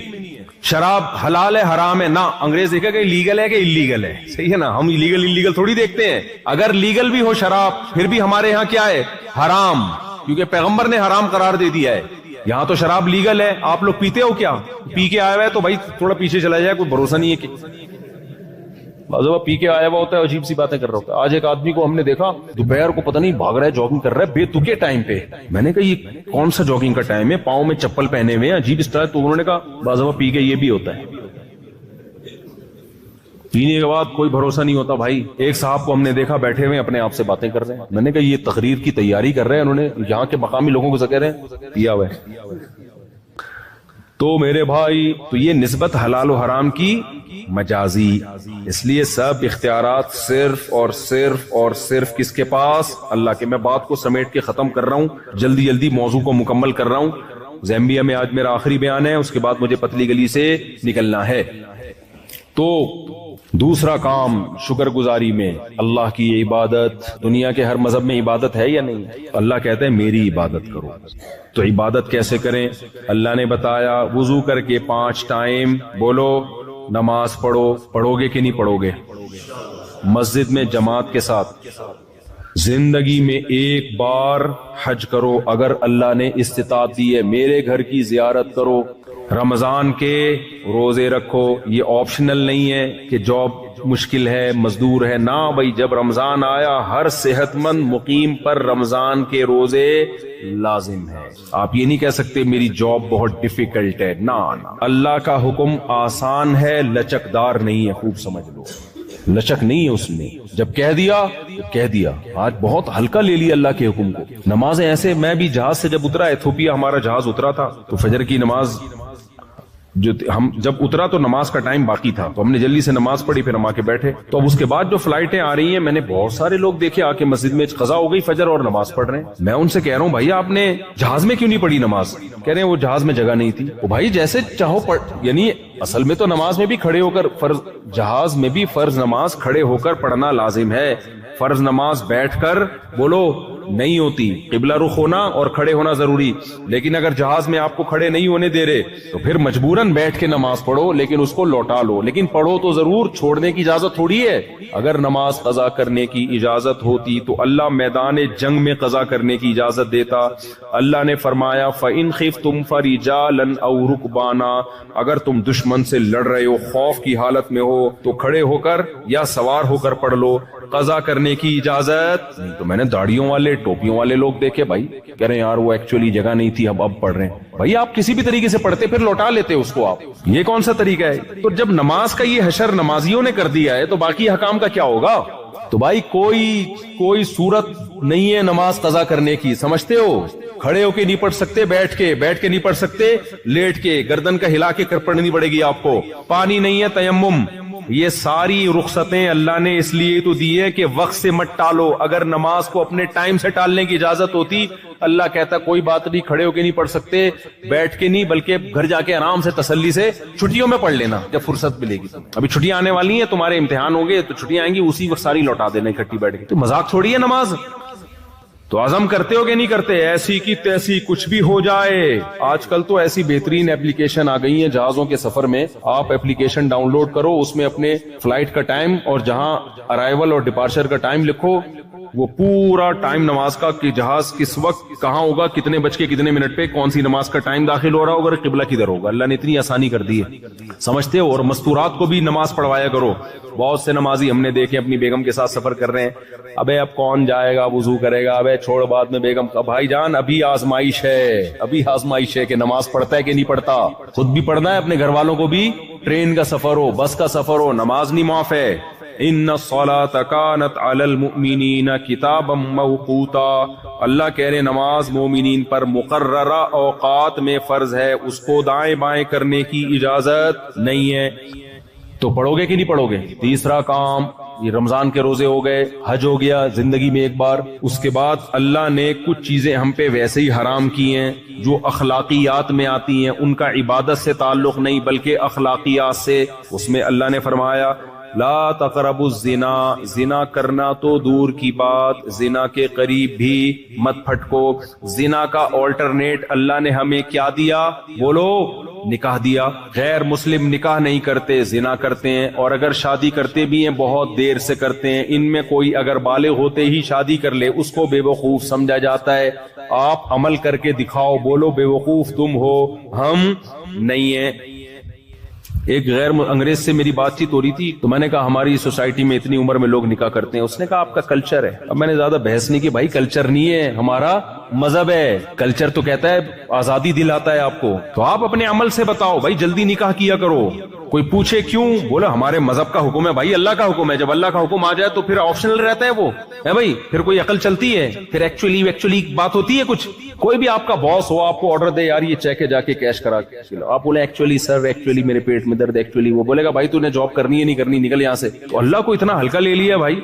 S2: شراب حلال ہے حرام ہے، نہ انگریز دیکھے کہ لیگل ہے کہ اللیگل ہے، صحیح ہے نا، ہم لیگل اللیگل تھوڑی دیکھتے ہیں. اگر لیگل بھی ہو شراب پھر بھی ہمارے ہاں کیا ہے؟ حرام، کیونکہ پیغمبر نے حرام قرار دے دیا ہے. یہاں تو شراب لیگل ہے، آپ لوگ پیتے ہو کیا؟ پی کے آیا ہوا ہے تو بھائی تھوڑا پیچھے چلا جائے، کوئی بھروسہ نہیں ہے کہ بعض پی کے آیا ہوا ہوتا ہے، عجیب سی باتیں کر رہا ہوتا ہے. آج ایک آدمی کو ہم نے دیکھا دوپہر کو پتہ نہیں بھاگ رہا ہے، جاگنگ کر رہا ہے بے تکے ٹائم پہ. میں نے کہا یہ کون سا جاگنگ کا ٹائم ہے، پاؤں میں چپل پہنے ہوئے ہیں، عجیب اسٹائل. تو انہوں نے کہا بعض پی کے یہ بھی ہوتا ہے. پینے کے بعد کوئی بھروسہ نہیں ہوتا بھائی. ایک صاحب کو ہم نے دیکھا بیٹھے ہوئے اپنے آپ سے باتیں کر رہے ہیں. میں نے کہا یہ تقریر کی تیاری کر رہے ہیں، انہوں نے یہاں کے مقامی لوگوں کو کہہ رہے ہیں پیا ہوا ہے. تو میرے بھائی تو یہ نسبت حلال و حرام کی مجازی. اس لیے سب اختیارات صرف اور صرف اور صرف کس کے پاس؟ اللہ کے. میں بات کو سمیٹ کے ختم کر رہا ہوں، جلدی جلدی موضوع کو مکمل کر رہا ہوں. زیمبیا میں آج میرا آخری بیان ہے، اس کے بعد مجھے پتلی گلی سے نکلنا ہے. تو دوسرا کام شکر گزاری میں اللہ کی یہ عبادت. دنیا کے ہر مذہب میں عبادت ہے یا نہیں؟ اللہ کہتا ہے میری عبادت کرو. تو عبادت کیسے کریں؟ اللہ نے بتایا وضو کر کے 5 ٹائم بولو نماز پڑھو. پڑھو گے کہ نہیں پڑھو گے؟ مسجد میں جماعت کے ساتھ. زندگی میں ایک بار حج کرو اگر اللہ نے استطاعت دی ہے. میرے گھر کی زیارت کرو. رمضان کے روزے رکھو. یہ آپشنل نہیں ہے کہ جاب مشکل ہے مزدور ہے، نہ بھائی. جب رمضان آیا ہر صحت مند مقیم پر رمضان کے روزے لازم ہے. آپ یہ نہیں کہہ سکتے میری جاب بہت ڈیفیکلٹ ہے، نہ. اللہ کا حکم آسان ہے، لچکدار نہیں ہے. خوب سمجھ لو، لچک نہیں ہے اس میں. جب کہہ دیا کہہ دیا. آج بہت ہلکا لے لیا اللہ کے حکم کو. نمازیں ایسے، میں بھی جہاز سے جب اترا، ایتھوپیا ہمارا جہاز اترا تھا، تو فجر کی نماز جو ہم جب اترا تو نماز کا ٹائم باقی تھا، تو ہم نے جلدی سے نماز پڑھی، پھر ہم آ کے بیٹھے. تو اب اس کے بعد جو فلائٹیں آ رہی ہیں، میں نے بہت سارے لوگ دیکھے آ کے مسجد میں قضا ہو گئی فجر اور نماز پڑھ رہے ہیں. میں ان سے کہہ رہا ہوں بھائی آپ نے جہاز میں کیوں نہیں پڑھی نماز؟ کہہ رہے ہیں وہ جہاز میں جگہ نہیں تھی. وہ بھائی جیسے چاہو پڑھ، یعنی اصل میں تو نماز میں بھی کھڑے ہو کر فرض، جہاز میں بھی فرض نماز کھڑے ہو کر پڑھنا لازم ہے. فرض نماز بیٹھ کر بولو نہیں ہوتی. قبلہ رخ ہونا اور کھڑے ہونا ضروری. لیکن اگر جہاز میں آپ کو کھڑے نہیں ہونے دے رہے تو پھر مجبوراً بیٹھ کے نماز پڑھو، لیکن اس کو لوٹا لو. لیکن پڑھو تو ضرور، چھوڑنے کی اجازت تھوڑی ہے. اگر نماز قضا کرنے کی اجازت ہوتی تو اللہ میدان جنگ میں قضا کرنے کی اجازت دیتا. اللہ نے فرمایا فَإِنْ خِفْتُمْ فَرِجَالًا أَوْ رُكْبَانًا. اگر تم دشمن سے لڑ رہے ہو، خوف کی حالت میں ہو، تو کھڑے ہو کر یا سوار ہو کر پڑھ لو. قضا کرنے کی اجازت نہیں. تو میں نے داڑھیوں والے ٹوپیوں والے لوگ دیکھے بھائی کہہ رہے ہیں یار وہ ایکچولی جگہ نہیں تھی، اب پڑھ رہے ہیں. بھائی آپ کسی بھی طریقے سے پڑھتے پھر لوٹا لیتے اس کو. آپ یہ کون سا طریقہ ہے؟ تو جب نماز کا یہ حشر نمازیوں نے کر دیا ہے تو باقی حکام کا کیا ہوگا؟ تو بھائی کوئی صورت نہیں ہے نماز قضا کرنے کی. سمجھتے ہو؟ کھڑے ہو کے نہیں پڑھ سکتے، بیٹھ کے نہیں پڑھ سکتے، لیٹ کے گردن کا ہلا کے کر پڑھنی پڑے گی آپ کو. پانی نہیں ہے، تیمم. یہ ساری رخصتیں اللہ نے اس لیے تو دی ہے کہ وقت سے مت ٹالو. اگر نماز کو اپنے ٹائم سے ٹالنے کی اجازت ہوتی، اللہ کہتا کوئی بات نہیں، کھڑے ہو کے نہیں پڑھ سکتے، بیٹھ کے نہیں، بلکہ گھر جا کے آرام سے تسلی سے چھٹیوں میں پڑھ لینا جب فرصت ملے گی. ابھی چھٹیاں آنے والی ہیں، تمہارے امتحان ہوں گے تو چھٹیاں آئیں گی، اسی وقت ساری لوٹا دینا اکٹھی بیٹھ کے. تو مذاق تھوڑی ہے نماز. تو عزم کرتے ہو کہ نہیں کرتے؟ ایسی کی تیسی کچھ بھی ہو جائے. آج کل تو ایسی بہترین ایپلیکیشن آ گئی ہیں جہازوں کے سفر میں. آپ ایپلیکیشن ڈاؤن لوڈ کرو، اس میں اپنے فلائٹ کا ٹائم اور جہاں ارائیول اور ڈپارچر کا ٹائم لکھو. وہ پورا ٹائم نماز کا کہ جہاز کس وقت کہاں ہوگا، کتنے بج کے کتنے منٹ پہ کون سی نماز کا ٹائم داخل ہو رہا ہوگا، قبلہ کدھر ہوگا. اللہ نے اتنی آسانی کر دی ہے. سمجھتے ہو؟ اور مستورات کو بھی نماز پڑھوایا کرو. بہت سے نمازی ہم نے دیکھے اپنی بیگم کے ساتھ سفر کر رہے ہیں. ابے اب کون جائے گا وضو کرے گا، ابے چھوڑ بعد میں بیگم کا. بھائی جان ابھی آزمائش ہے کہ نماز پڑھتا ہے کہ نہیں پڑھتا. خود بھی پڑھنا ہے، اپنے گھر والوں کو بھی. ٹرین کا سفر ہو، بس کا سفر ہو، نماز نہیں معاف ہے. ان الصلاۃ کانت علی المؤمنین کتابا موقوتا. اللہ کہہ رہے نماز مومنین پر مقررہ اوقات میں فرض ہے، اس کو دائیں بائیں کرنے کی اجازت نہیں ہے. تو پڑھو گے کہ نہیں پڑھو گے؟ تیسرا کام یہ رمضان کے روزے ہو گئے، حج ہو گیا زندگی میں ایک بار. اس کے بعد اللہ نے کچھ چیزیں ہم پہ ویسے ہی حرام کی ہیں جو اخلاقیات میں آتی ہیں. ان کا عبادت سے تعلق نہیں بلکہ اخلاقیات سے. اس میں اللہ نے فرمایا لا تقربوا الزنا، زنا کرنا تو دور کی بات، زنا کے قریب بھی مت پھٹکو۔ زنا کا آلٹرنیٹ اللہ نے ہمیں کیا دیا؟ بولو، نکاح دیا۔ غیر مسلم نکاح نہیں کرتے، زنا کرتے ہیں، اور اگر شادی کرتے بھی ہیں بہت دیر سے کرتے ہیں۔ ان میں کوئی اگر بالغ ہوتے ہی شادی کر لے اس کو بے وقوف سمجھا جاتا ہے۔ آپ عمل کر کے دکھاؤ، بولو بے وقوف تم ہو، ہم نہیں ہیں۔ ایک غیر انگریز سے میری بات چیت ہو رہی تھی تو میں نے کہا ہماری سوسائٹی میں اتنی عمر میں لوگ نکاح کرتے ہیں۔ اس نے کہا آپ کا کلچر ہے۔ اب میں نے زیادہ بحث نہیں کی، بھائی کلچر نہیں ہے، ہمارا مذہب ہے۔ کلچر تو کہتا ہے آزادی دلاتا ہے آپ کو، تو آپ اپنے عمل سے بتاؤ بھائی جلدی نکاح کیا کرو۔ کوئی پوچھے کیوں؟ بولا ہمارے مذہب کا حکم ہے۔ بھائی اللہ کا حکم ہے، جب اللہ کا حکم آ جائے تو پھر آپشنل رہتا ہے وہ ہے بھائی، پھر کوئی عقل چلتی ہے، پھر ایکچولی بات ہوتی ہے کچھ۔ کوئی بھی آپ کا باس ہو آپ کو آرڈر دے یار یہ چیک ہے جا کے کیش کرا کے لو، آپ بولے ایکچولی سر ایکچولی میرے پیٹ میں درد ایکچولی، وہ بولے گا بھائی تو نے جاب کرنی ہے نہیں کرنی، نکل یہاں سے۔ تو اللہ کو اتنا ہلکا لے لیا بھائی۔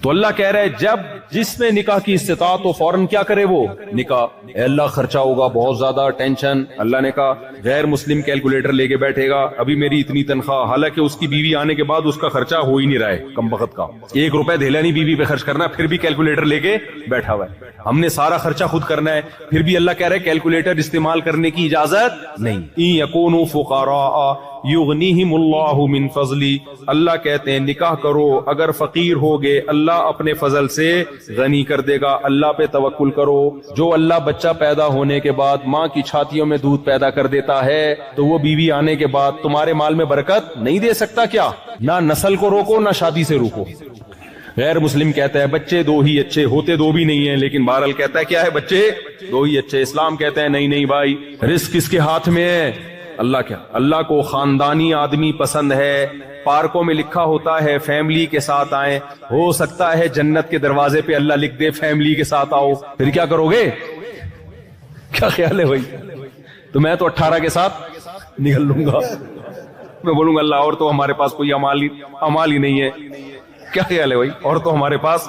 S2: تو اللہ کہہ رہا ہے جب جس میں نکاح کی استطاعت ہو فوراً کیا کرے وہ نکاح۔ اے اللہ خرچہ ہوگا بہت زیادہ، ٹینشن۔ اللہ نے کہا غیر مسلم کیلکولیٹر لے کے بیٹھے گا، ابھی میری اتنی تنخواہ، حالانکہ اس کی بیوی آنے کے بعد اس کا خرچہ ہو ہی نہیں رہا ہے، کم بخت کا 1 روپے دھیلا نہیں بیوی پہ خرچ کرنا، پھر بھی کیلکولیٹر لے کے بیٹھا ہوا ہے۔ ہم نے سارا خرچہ خود کرنا ہے، پھر بھی اللہ کہہ رہے کیلکولیٹر استعمال کرنے کی اجازت نہیں۔ ان یکونوا فقراء یغنیہم اللہ من فضلی، اللہ کہتے ہیں نکاح کرو اگر فقیر ہوگے اللہ اپنے فضل سے غنی کر دے گا۔ اللہ پہ توکل کرو۔ جو اللہ بچہ پیدا ہونے کے بعد ماں کی چھاتیوں میں دودھ پیدا کر دیتا ہے تو وہ بیوی آنے کے بعد تمہارے مال میں برکت نہیں دے سکتا کیا؟ نہ نسل کو روکو نہ شادی سے روکو۔ غیر مسلم کہتا ہے بچے 2 ہی اچھے، ہوتے 2 بھی نہیں ہیں، لیکن بہرحال کہتا ہے کیا ہے بچے 2 ہی اچھے۔ اسلام کہتا ہے نہیں بھائی، رزق کس کے ہاتھ میں ہے؟ اللہ کیا؟ اللہ کو خاندانی آدمی پسند ہے۔ پارکوں میں لکھا ہوتا ہے فیملی کے ساتھ آئیں، ہو سکتا ہے جنت کے دروازے پہ اللہ لکھ دے فیملی کے ساتھ آؤ، پھر کیا کرو گے؟ کیا خیال ہے بھائی؟ تو میں تو 18 کے ساتھ نکل لوں گا، میں بولوں گا اللہ اور تو ہمارے پاس کوئی امال ہی نہیں ہے۔ کیا خیال ہے بھائی؟ اور تو ہمارے پاس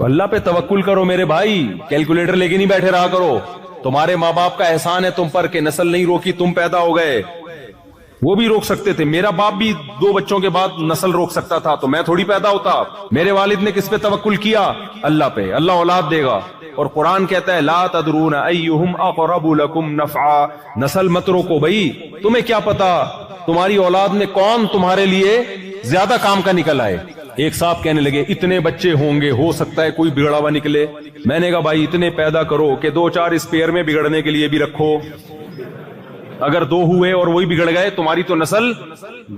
S2: اللہ پہ توکل کرو میرے بھائی، کیلکولیٹر لے کے نہیں بیٹھے رہا کرو۔ تمہارے ماں باپ کا احسان ہے تم پر کہ نسل نہیں روکی، تم پیدا ہو گئے، وہ بھی روک سکتے تھے۔ میرا باپ بھی 2 بچوں کے بعد نسل روک سکتا تھا تو میں تھوڑی پیدا ہوتا۔ میرے والد نے کس پہ توکل کیا؟ اللہ پہ، اللہ اولاد دے گا۔ اور قرآن کہتا ہے لا تدرون ایہم اقرب لکم نفعا، نسل مت روکو بھائی، تمہیں کیا پتا تمہاری اولاد میں کون تمہارے لیے زیادہ کام کا نکل آئے۔ ایک صاحب کہنے لگے اتنے بچے ہوں گے، ہو سکتا ہے کوئی بگڑا ہوا نکلے۔ میں نے کہا بھائی اتنے پیدا کرو کہ 2-4 اسپیئر میں بگڑنے کے لیے بھی رکھو۔ اگر 2 ہوئے اور وہی بگڑ گئے تمہاری تو نسل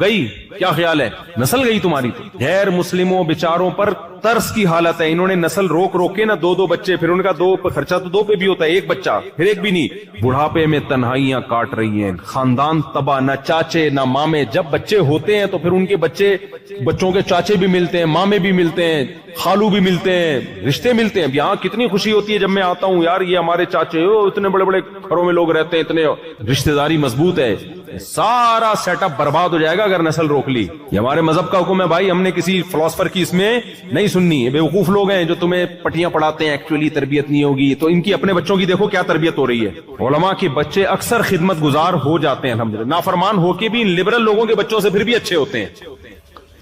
S2: گئی۔ کیا خیال ہے؟ نسل گئی تمہاری تو۔ غیر مسلموں بیچاروں پر ترس کی حالت ہے، انہوں نے نسل روک کے نا 2 بچے، پھر ان کا 2 خرچہ تو 2 پہ بھی ہوتا ہے، 1 بچہ پھر 1 بھی نہیں۔ بڑھاپے میں تنہائیاں کاٹ رہی ہیں، خاندان تباہ، نہ چاچے نہ مامے۔ جب بچے ہوتے ہیں تو پھر ان کے بچوں کے چاچے بھی ملتے ہیں، مامے بھی ملتے ہیں، خالو بھی ملتے ہیں، رشتے ملتے ہیں۔ یہاں کتنی خوشی ہوتی ہے جب میں آتا ہوں، یار یہ ہمارے چاچے، اتنے بڑے بڑے گھروں میں لوگ رہتے ہیں، اتنے رشتہ داری مضبوط ہے۔ سارا سیٹ اپ برباد ہو جائے گا اگر نسل روک لی۔ یہ ہمارے مذہب کا حکم ہے بھائی، ہم نے کسی فلاسفر کی اس میں نہیں سننی ہے۔ بیوقوف لوگ ہیں جو تمہیں پٹیاں پڑھاتے ہیں ایکچولی تربیت نہیں ہوگی، تو ان کی اپنے بچوں کی دیکھو کیا تربیت ہو رہی ہے۔ علماء کے بچے اکثر خدمت گزار ہو جاتے ہیں الحمدللہ، نافرمان ہو کے بھی لبرل لوگوں کے بچوں سے پھر بھی اچھے ہوتے ہیں۔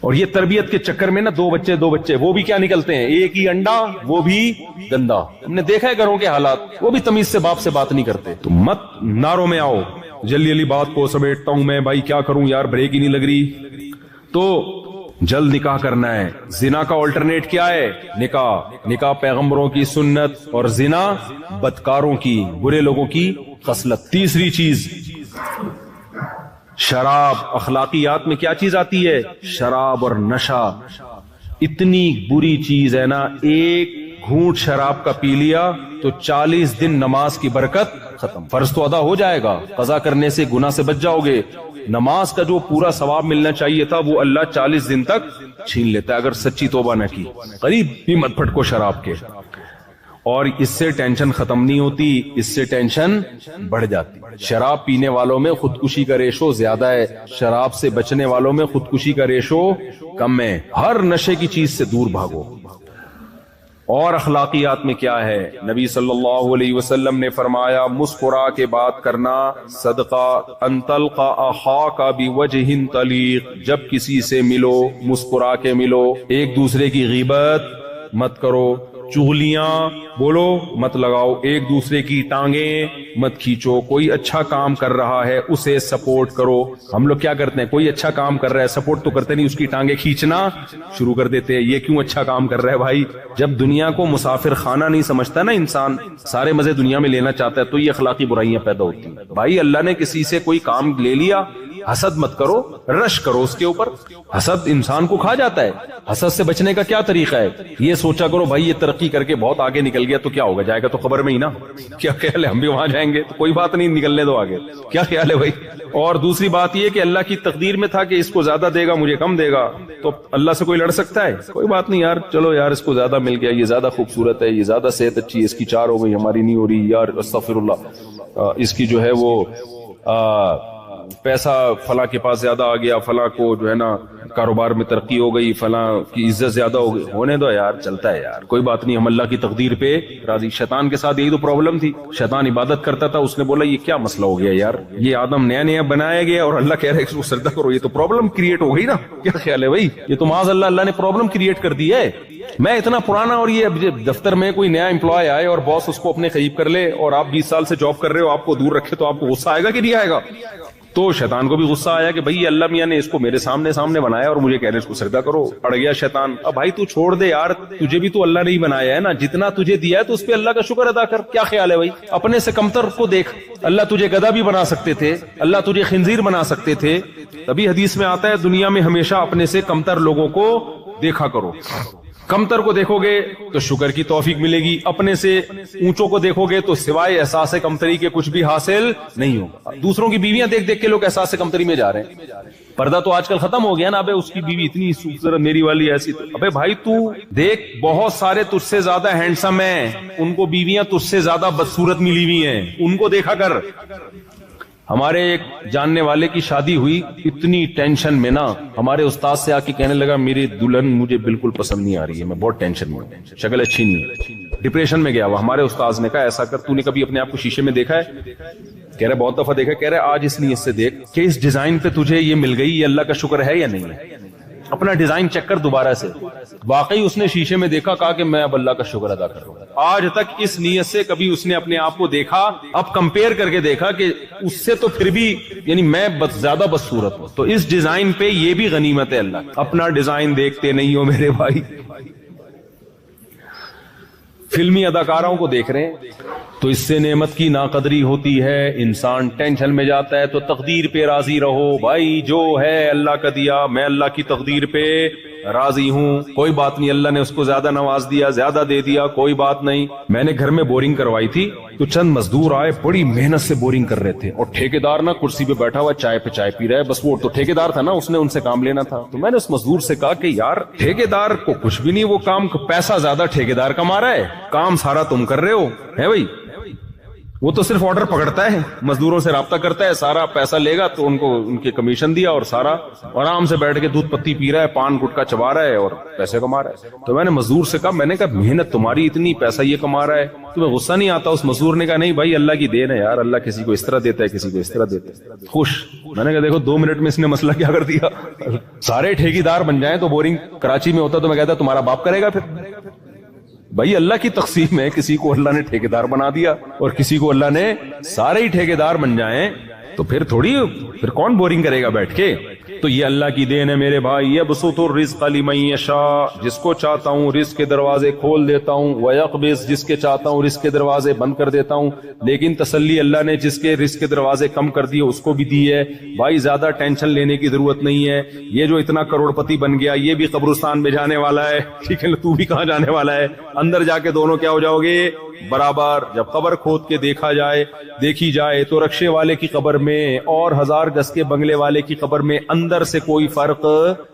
S2: اور یہ تربیت کے چکر میں نا 2 بچے وہ بھی کیا نکلتے ہیں، ایک ہی انڈا وہ بھی گندا۔ ہم نے دیکھا ہے گھروں کے حالات، وہ بھی تمیز سے باپ سے بات نہیں کرتے۔ تو مت ناروں میں آؤ، جلدی بات کو سمیٹتا ہوں میں، بھائی کیا کروں یار بریک ہی نہیں لگ رہی۔ تو جلد نکاح کرنا ہے۔ زنا کا آلٹرنیٹ کیا ہے؟ نکاح پیغمبروں کی سنت، اور زنا بدکاروں کی، برے لوگوں کی خصلت۔ تیسری چیز شراب۔ اخلاقیات میں کیا چیز آتی ہے؟ شراب اور نشہ۔ اتنی بری چیز ہے نا، 1 گھونٹ شراب کا پی لیا تو 40 دن نماز کی برکت ختم۔ فرض تو ادا ہو جائے گا، قضا کرنے سے گناہ سے بچ جاؤ گے، نماز کا جو پورا ثواب ملنا چاہیے تھا وہ اللہ 40 دن تک چھین لیتا ہے اگر سچی توبہ نہ کی۔ قریب بھی مت پھٹکو شراب کے۔ اور اس سے ٹینشن ختم نہیں ہوتی، اس سے ٹینشن بڑھ جاتی۔ شراب پینے والوں میں خودکشی کا ریشو زیادہ ہے، شراب سے بچنے والوں میں خودکشی کا ریشو کم ہے۔ ہر نشے کی چیز سے دور بھاگو۔ اور اخلاقیات میں کیا ہے؟ نبی صلی اللہ علیہ وسلم نے فرمایا مسکرا کے بات کرنا صدقہ، ان تلقى اخاک بوجہ طلیق، جب کسی سے ملو مسکرا کے ملو، ایک دوسرے کی غیبت مت کرو، چغلیاں بولو مت لگاؤ، ایک دوسرے کی ٹانگیں مت کھینچو، کوئی اچھا کام کر رہا ہے اسے سپورٹ کرو۔ ہم لوگ کیا کرتے ہیں، کوئی اچھا کام کر رہا ہے سپورٹ تو کرتے نہیں، اس کی ٹانگیں کھینچنا شروع کر دیتے ہیں۔ یہ کیوں اچھا کام کر رہا ہے بھائی؟ جب دنیا کو مسافر خانہ نہیں سمجھتا نا انسان، سارے مزے دنیا میں لینا چاہتا ہے، تو یہ اخلاقی برائیاں پیدا ہوتی ہیں۔ بھائی اللہ نے کسی سے کوئی کام لے لیا، حسد مت کرو، رش کرو اس کے اوپر۔ حسد انسان کو کھا جاتا ہے۔ حسد سے بچنے کا کیا طریقہ ہے؟ یہ سوچا کرو بھائی یہ ترقی کر کے بہت آگے نکل گیا تو کیا ہوگا، جائے گا تو قبر میں ہی نا، کیا خیال ہے ہم بھی وہاں جائیں گے؟ تو کوئی بات نہیں، نکلنے دو آگے، کیا خیال ہے بھائی؟ اور دوسری بات یہ کہ اللہ کی تقدیر میں تھا کہ اس کو زیادہ دے گا مجھے کم دے گا، تو اللہ سے کوئی لڑ سکتا ہے؟ کوئی بات نہیں یار، چلو یار اس کو زیادہ مل گیا، یہ زیادہ خوبصورت ہے، یہ زیادہ صحت اچھی ہے، اس کی 4 ہو گئی ہماری نہیں ہو رہی، یار استغفر اللہ، اس کی جو ہے وہ پیسہ فلاں کے پاس زیادہ آ گیا، فلاں کو جو ہے نا کاروبار میں ترقی ہو گئی، فلاں کی عزت زیادہ ہو گئی، ہونے دو یار، چلتا ہے یار، کوئی بات نہیں، ہم اللہ کی تقدیر پہ راضی۔ شیطان کے ساتھ یہی تو پرابلم تھی، شیطان عبادت کرتا تھا، اس نے بولا یہ کیا مسئلہ ہو گیا یار، یہ آدم نیا نیا بنایا گیا اور اللہ کہہ رہا ہے اس کو سجدہ کرو، یہ تو پرابلم کریٹ ہو گئی نا، کیا خیال ہے بھائی؟ یہ تو معاذ اللہ نے پرابلم کریٹ کر دی ہے۔ میں اتنا پرانا اور یہ دفتر میں کوئی نیا امپلائی آئے اور باس اس کو اپنے قریب کر لے اور آپ 20 سال سے جاب کر رہے ہو، آپ کو دور رکھے، تو آپ کو غصہ آئے گا کہ نہیں آئے گا؟ تو شیطان کو بھی غصہ آیا کہ بھائی اللہ میاں نے اس کو میرے سامنے بنایا اور مجھے کہہ رہے اس کو سجدہ کرو، اڑ گیا شیطان۔ اب بھائی تو چھوڑ دے یار، تجھے بھی تو اللہ نے ہی بنایا ہے نا، جتنا تجھے دیا ہے تو اس پہ اللہ کا شکر ادا کر، کیا خیال ہے بھائی؟ اپنے سے کمتر کو دیکھ، اللہ تجھے گدھا بھی بنا سکتے تھے، اللہ تجھے خنزیر بنا سکتے تھے، تبھی حدیث میں آتا ہے دنیا میں ہمیشہ اپنے سے کمتر لوگوں کو دیکھا کرو، کمتر کو دیکھو گے تو شکر کی توفیق ملے گی، اپنے سے اونچوں کو دیکھو گے تو سوائے احساس کمتری کے کچھ بھی حاصل نہیں ہوگا۔ دوسروں کی بیویاں دیکھ دیکھ کے لوگ احساس کمتری میں جا رہے ہیں، پردہ تو آج کل ختم ہو گیا نا، ابے اس کی بیوی اتنی خوبصورت، میری والی ایسی، ابے بھائی تو دیکھ بہت سارے تجھ سے زیادہ ہینڈسم ہیں، ان کو بیویاں تجھ سے زیادہ بدصورت ملی ہوئی ہیں، ان کو دیکھا کر۔ ہمارے ایک جاننے والے کی شادی ہوئی، اتنی ٹینشن میں نا، ہمارے استاد سے آ کے کہنے لگا میری دلہن مجھے بالکل پسند نہیں آ رہی ہے، میں بہت ٹینشن میں ہوں، شکل اچھی نہیں ہے، ڈپریشن میں گیا ہوا۔ ہمارے استاد نے کہا ایسا کر، تو نے کبھی اپنے آپ کو شیشے میں دیکھا ہے؟ کہہ رہے بہت دفعہ دیکھا۔ کہہ رہے آج اس نیت سے دیکھ کہ اس ڈیزائن پہ تجھے یہ مل گئی، یہ اللہ کا شکر ہے یا نہیں ہے، اپنا ڈیزائن چیک کر دوبارہ سے۔ واقعی اس نے شیشے میں دیکھا، کہا کہ میں اب اللہ کا شکر ادا کر رہا ہوں۔ آج تک اس نیت سے کبھی اس نے اپنے آپ کو دیکھا، اب کمپیئر کر کے دیکھا کہ اس سے تو پھر بھی یعنی میں زیادہ بدصورت ہوں، تو اس ڈیزائن پہ یہ بھی غنیمت ہے اللہ۔ اپنا ڈیزائن دیکھتے نہیں ہو میرے بھائی، فلمی اداکاروں کو دیکھ رہے ہیں تو اس سے نعمت کی ناقدری ہوتی ہے، انسان ٹینشن میں جاتا ہے۔ تو تقدیر پہ راضی رہو بھائی، جو ہے اللہ کا دیا، میں اللہ کی تقدیر پہ راضی ہوں، کوئی بات نہیں، اللہ نے اس کو زیادہ نواز دیا، زیادہ دے دیا، کوئی بات نہیں۔ میں نے گھر میں بورنگ کروائی تھی تو چند مزدور آئے، بڑی محنت سے بورنگ کر رہے تھے، اور ٹھیکیدار نا کرسی پہ بیٹھا ہوا چائے پہ چائے پی رہا ہے، بس وہ تو ٹھیکیدار تھا نا، اس نے ان سے کام لینا تھا۔ تو میں نے اس مزدور سے کہا کہ یار ٹھیکیدار کو کچھ بھی نہیں، وہ کام پیسہ زیادہ ٹھیکیدار کما رہا ہے، کام سارا تم کر رہے ہو ہے بھائی، وہ تو صرف آرڈر پکڑتا ہے، مزدوروں سے رابطہ کرتا ہے، سارا پیسہ لے گا تو ان کو ان کے کمیشن دیا، اور سارا آرام سے بیٹھ کے دودھ پتی پی رہا ہے، پان گٹکا چبا رہا ہے اور پیسے کما رہا ہے۔ تو میں نے مزدور سے کہا، میں نے کہا محنت تمہاری اتنی، پیسہ یہ کما رہا ہے، تمہیں غصہ نہیں آتا؟ اس مزدور نے کہا نہیں بھائی اللہ کی دین ہے یار، اللہ کسی کو اس طرح دیتا ہے کسی کو اس طرح دیتا ہے، خوش۔ میں نے کہا دیکھو 2 منٹ میں اس نے مسئلہ کیا کر دیا، سارے ٹھیکیدار بن جائیں تو بورنگ کراچی میں ہوتا تو میں کہتا تمہارا باپ کرے گا پھر۔ بھائی اللہ کی تقسیم ہے، کسی کو اللہ نے ٹھیکیدار بنا دیا اور کسی کو اللہ نے سارے ہی ٹھیکیدار بن جائیں تو پھر تھوڑی، پھر کون بورنگ کرے گا بیٹھ کے؟ تو یہ اللہ کی دین ہے میرے بھائی۔ یبسط الرزق لمن یشاء، جس کو چاہتا ہوں رزق کے دروازے کھول دیتا ہوں، ویقبض، جس کے چاہتا ہوں رزق کے دروازے بند کر دیتا ہوں۔ لیکن تسلی اللہ نے جس کے رزق کے دروازے کم کر دیے اس کو بھی دی ہے۔ بھائی زیادہ ٹینشن لینے کی ضرورت نہیں ہے، یہ جو اتنا کروڑ پتی بن گیا یہ بھی قبرستان میں جانے والا ہے، ٹھیک ہے، تو بھی کہاں جانے والا ہے، اندر جا کے دونوں کیا ہو جاؤ گے؟ برابر۔ جب قبر کھود کے دیکھی جائے تو رکشے والے کی قبر میں اور 1000 گز کے بنگلے والے کی قبر میں اندر سے کوئی فرق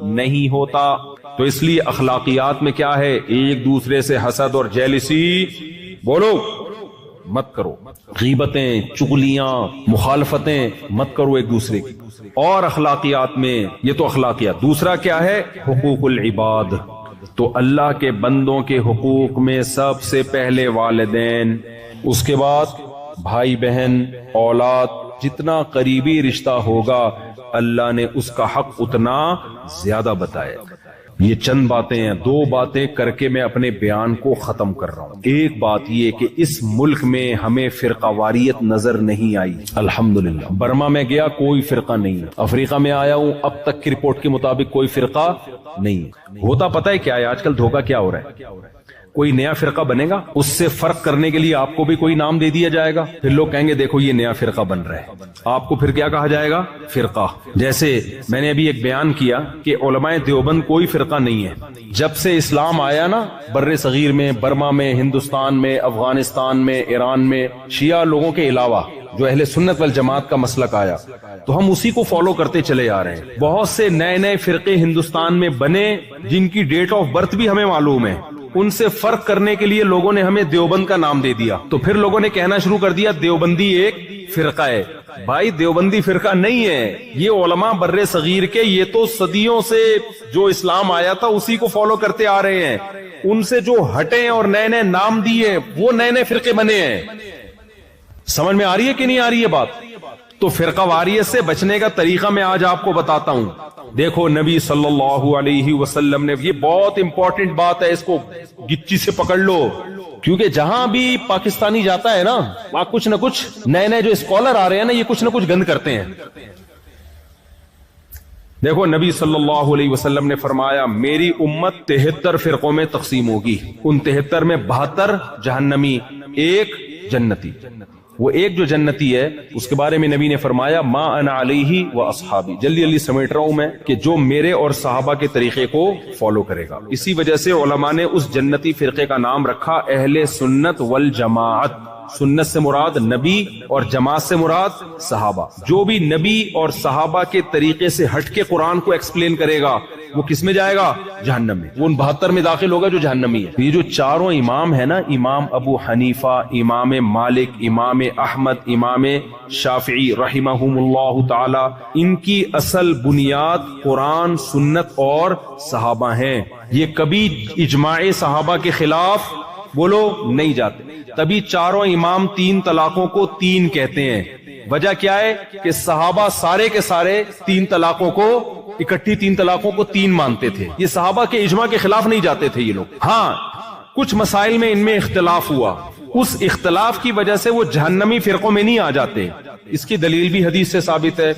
S2: نہیں ہوتا۔ تو اس لیے اخلاقیات میں کیا ہے؟ ایک دوسرے سے حسد اور جیلسی بولو مت کرو، غیبتیں، چغلیاں، مخالفتیں مت کرو ایک دوسرے کی۔ اور اخلاقیات میں یہ تو اخلاقیات، دوسرا کیا ہے؟ حقوق العباد، تو اللہ کے بندوں کے حقوق میں سب سے پہلے والدین، اس کے بعد بھائی بہن، اولاد، جتنا قریبی رشتہ ہوگا اللہ نے اس کا حق اتنا زیادہ بتایا۔ یہ چند باتیں ہیں، دو باتیں کر کے میں اپنے بیان کو ختم کر رہا ہوں۔ ایک بات یہ کہ اس ملک میں ہمیں فرقہ واریت نظر نہیں آئی، الحمدللہ۔ برما میں گیا کوئی فرقہ نہیں، افریقہ میں آیا ہوں اب تک کی رپورٹ کے مطابق کوئی فرقہ نہیں۔ ہوتا پتہ ہے کیا ہے آج کل دھوکہ کیا ہو رہا ہے؟ کوئی نیا فرقہ بنے گا، اس سے فرق کرنے کے لیے آپ کو بھی کوئی نام دے دیا جائے گا، پھر لوگ کہیں گے دیکھو یہ نیا فرقہ بن رہا ہے، آپ کو پھر کیا کہا جائے گا؟ فرقہ۔ جیسے میں نے ابھی ایک بیان کیا کہ علماء دیوبند کوئی فرقہ نہیں ہے۔ جب سے اسلام آیا نا بر صغیر میں، برما میں، ہندوستان میں، افغانستان میں، ایران میں، شیعہ لوگوں کے علاوہ جو اہل سنت والجماعت کا مسلک آیا تو ہم اسی کو فالو کرتے چلے آ رہے ہیں۔ بہت سے نئے نئے فرقے ہندوستان میں بنے جن کی ڈیٹ آف برتھ بھی ہمیں معلوم ہے، ان سے فرق کرنے کے لیے لوگوں نے ہمیں دیوبند کا نام دے دیا، تو پھر لوگوں نے کہنا شروع کر دیا دیوبندی ایک فرقہ ہے۔ بھائی دیوبندی فرقہ نہیں ہے، یہ علماء بر صغیر کے، یہ تو صدیوں سے جو اسلام آیا تھا اسی کو فالو کرتے آ رہے ہیں، ان سے جو ہٹے اور نئے نئے نام دیے وہ نئے نئے فرقے بنے ہیں۔ سمجھ میں آ رہی ہے کہ نہیں آ رہی ہے بات؟ تو فرقہ واریت سے بچنے کا طریقہ میں آج آپ کو بتاتا ہوں۔ دیکھو نبی صلی اللہ علیہ وسلم نے، یہ بہت امپورٹنٹ بات ہے، اس کو گچی سے پکڑ لو، کیونکہ جہاں بھی پاکستانی جاتا ہے نا وہاں کچھ نہ کچھ نئے نئے جو اسکالر آ رہے ہیں نا یہ کچھ نہ کچھ گند کرتے ہیں۔ دیکھو نبی صلی اللہ علیہ وسلم نے فرمایا میری امت 73 فرقوں میں تقسیم ہوگی، ان 73 میں 72 جہنمی، ایک جنتی۔ وہ ایک جو جنتی ہے اس کے بارے میں نبی نے فرمایا ما انا علیہ و اصحابی، جلدی جلدی سمیٹ رہا ہوں میں، کہ جو میرے اور صحابہ کے طریقے کو فالو کرے گا۔ اسی وجہ سے علماء نے اس جنتی فرقے کا نام رکھا اہل سنت والجماعت۔ سنت سے مراد نبی اور جماعت سے مراد صحابہ۔ جو بھی نبی اور صحابہ کے طریقے سے ہٹ کے قرآن کو ایکسپلین کرے گا وہ کس میں جائے گا؟ جہنم میں، وہ ان 72 میں داخل ہوگا جو جہنمی ہے۔ یہ جو چاروں امام ہے نا، امام ابو حنیفہ، امام مالک، امام احمد، امام شافعی رحمہم اللہ تعالی، ان کی اصل بنیاد قرآن، سنت اور صحابہ ہیں۔ یہ کبھی اجماع صحابہ کے خلاف بولو نہیں جاتے، تبھی چاروں امام 3 طلاقوں کو 3 کہتے ہیں۔ وجہ کیا ہے کہ صحابہ سارے کے سارے 3 طلاقوں کو اکٹھی 3 طلاقوں کو 3 مانتے تھے، یہ صحابہ کے اجماع کے خلاف نہیں جاتے تھے یہ لوگ۔ ہاں کچھ مسائل میں ان میں اختلاف ہوا، اس اختلاف کی وجہ سے وہ جہنمی فرقوں میں نہیں آ جاتے۔ اس کی دلیل بھی حدیث سے ثابت ہے۔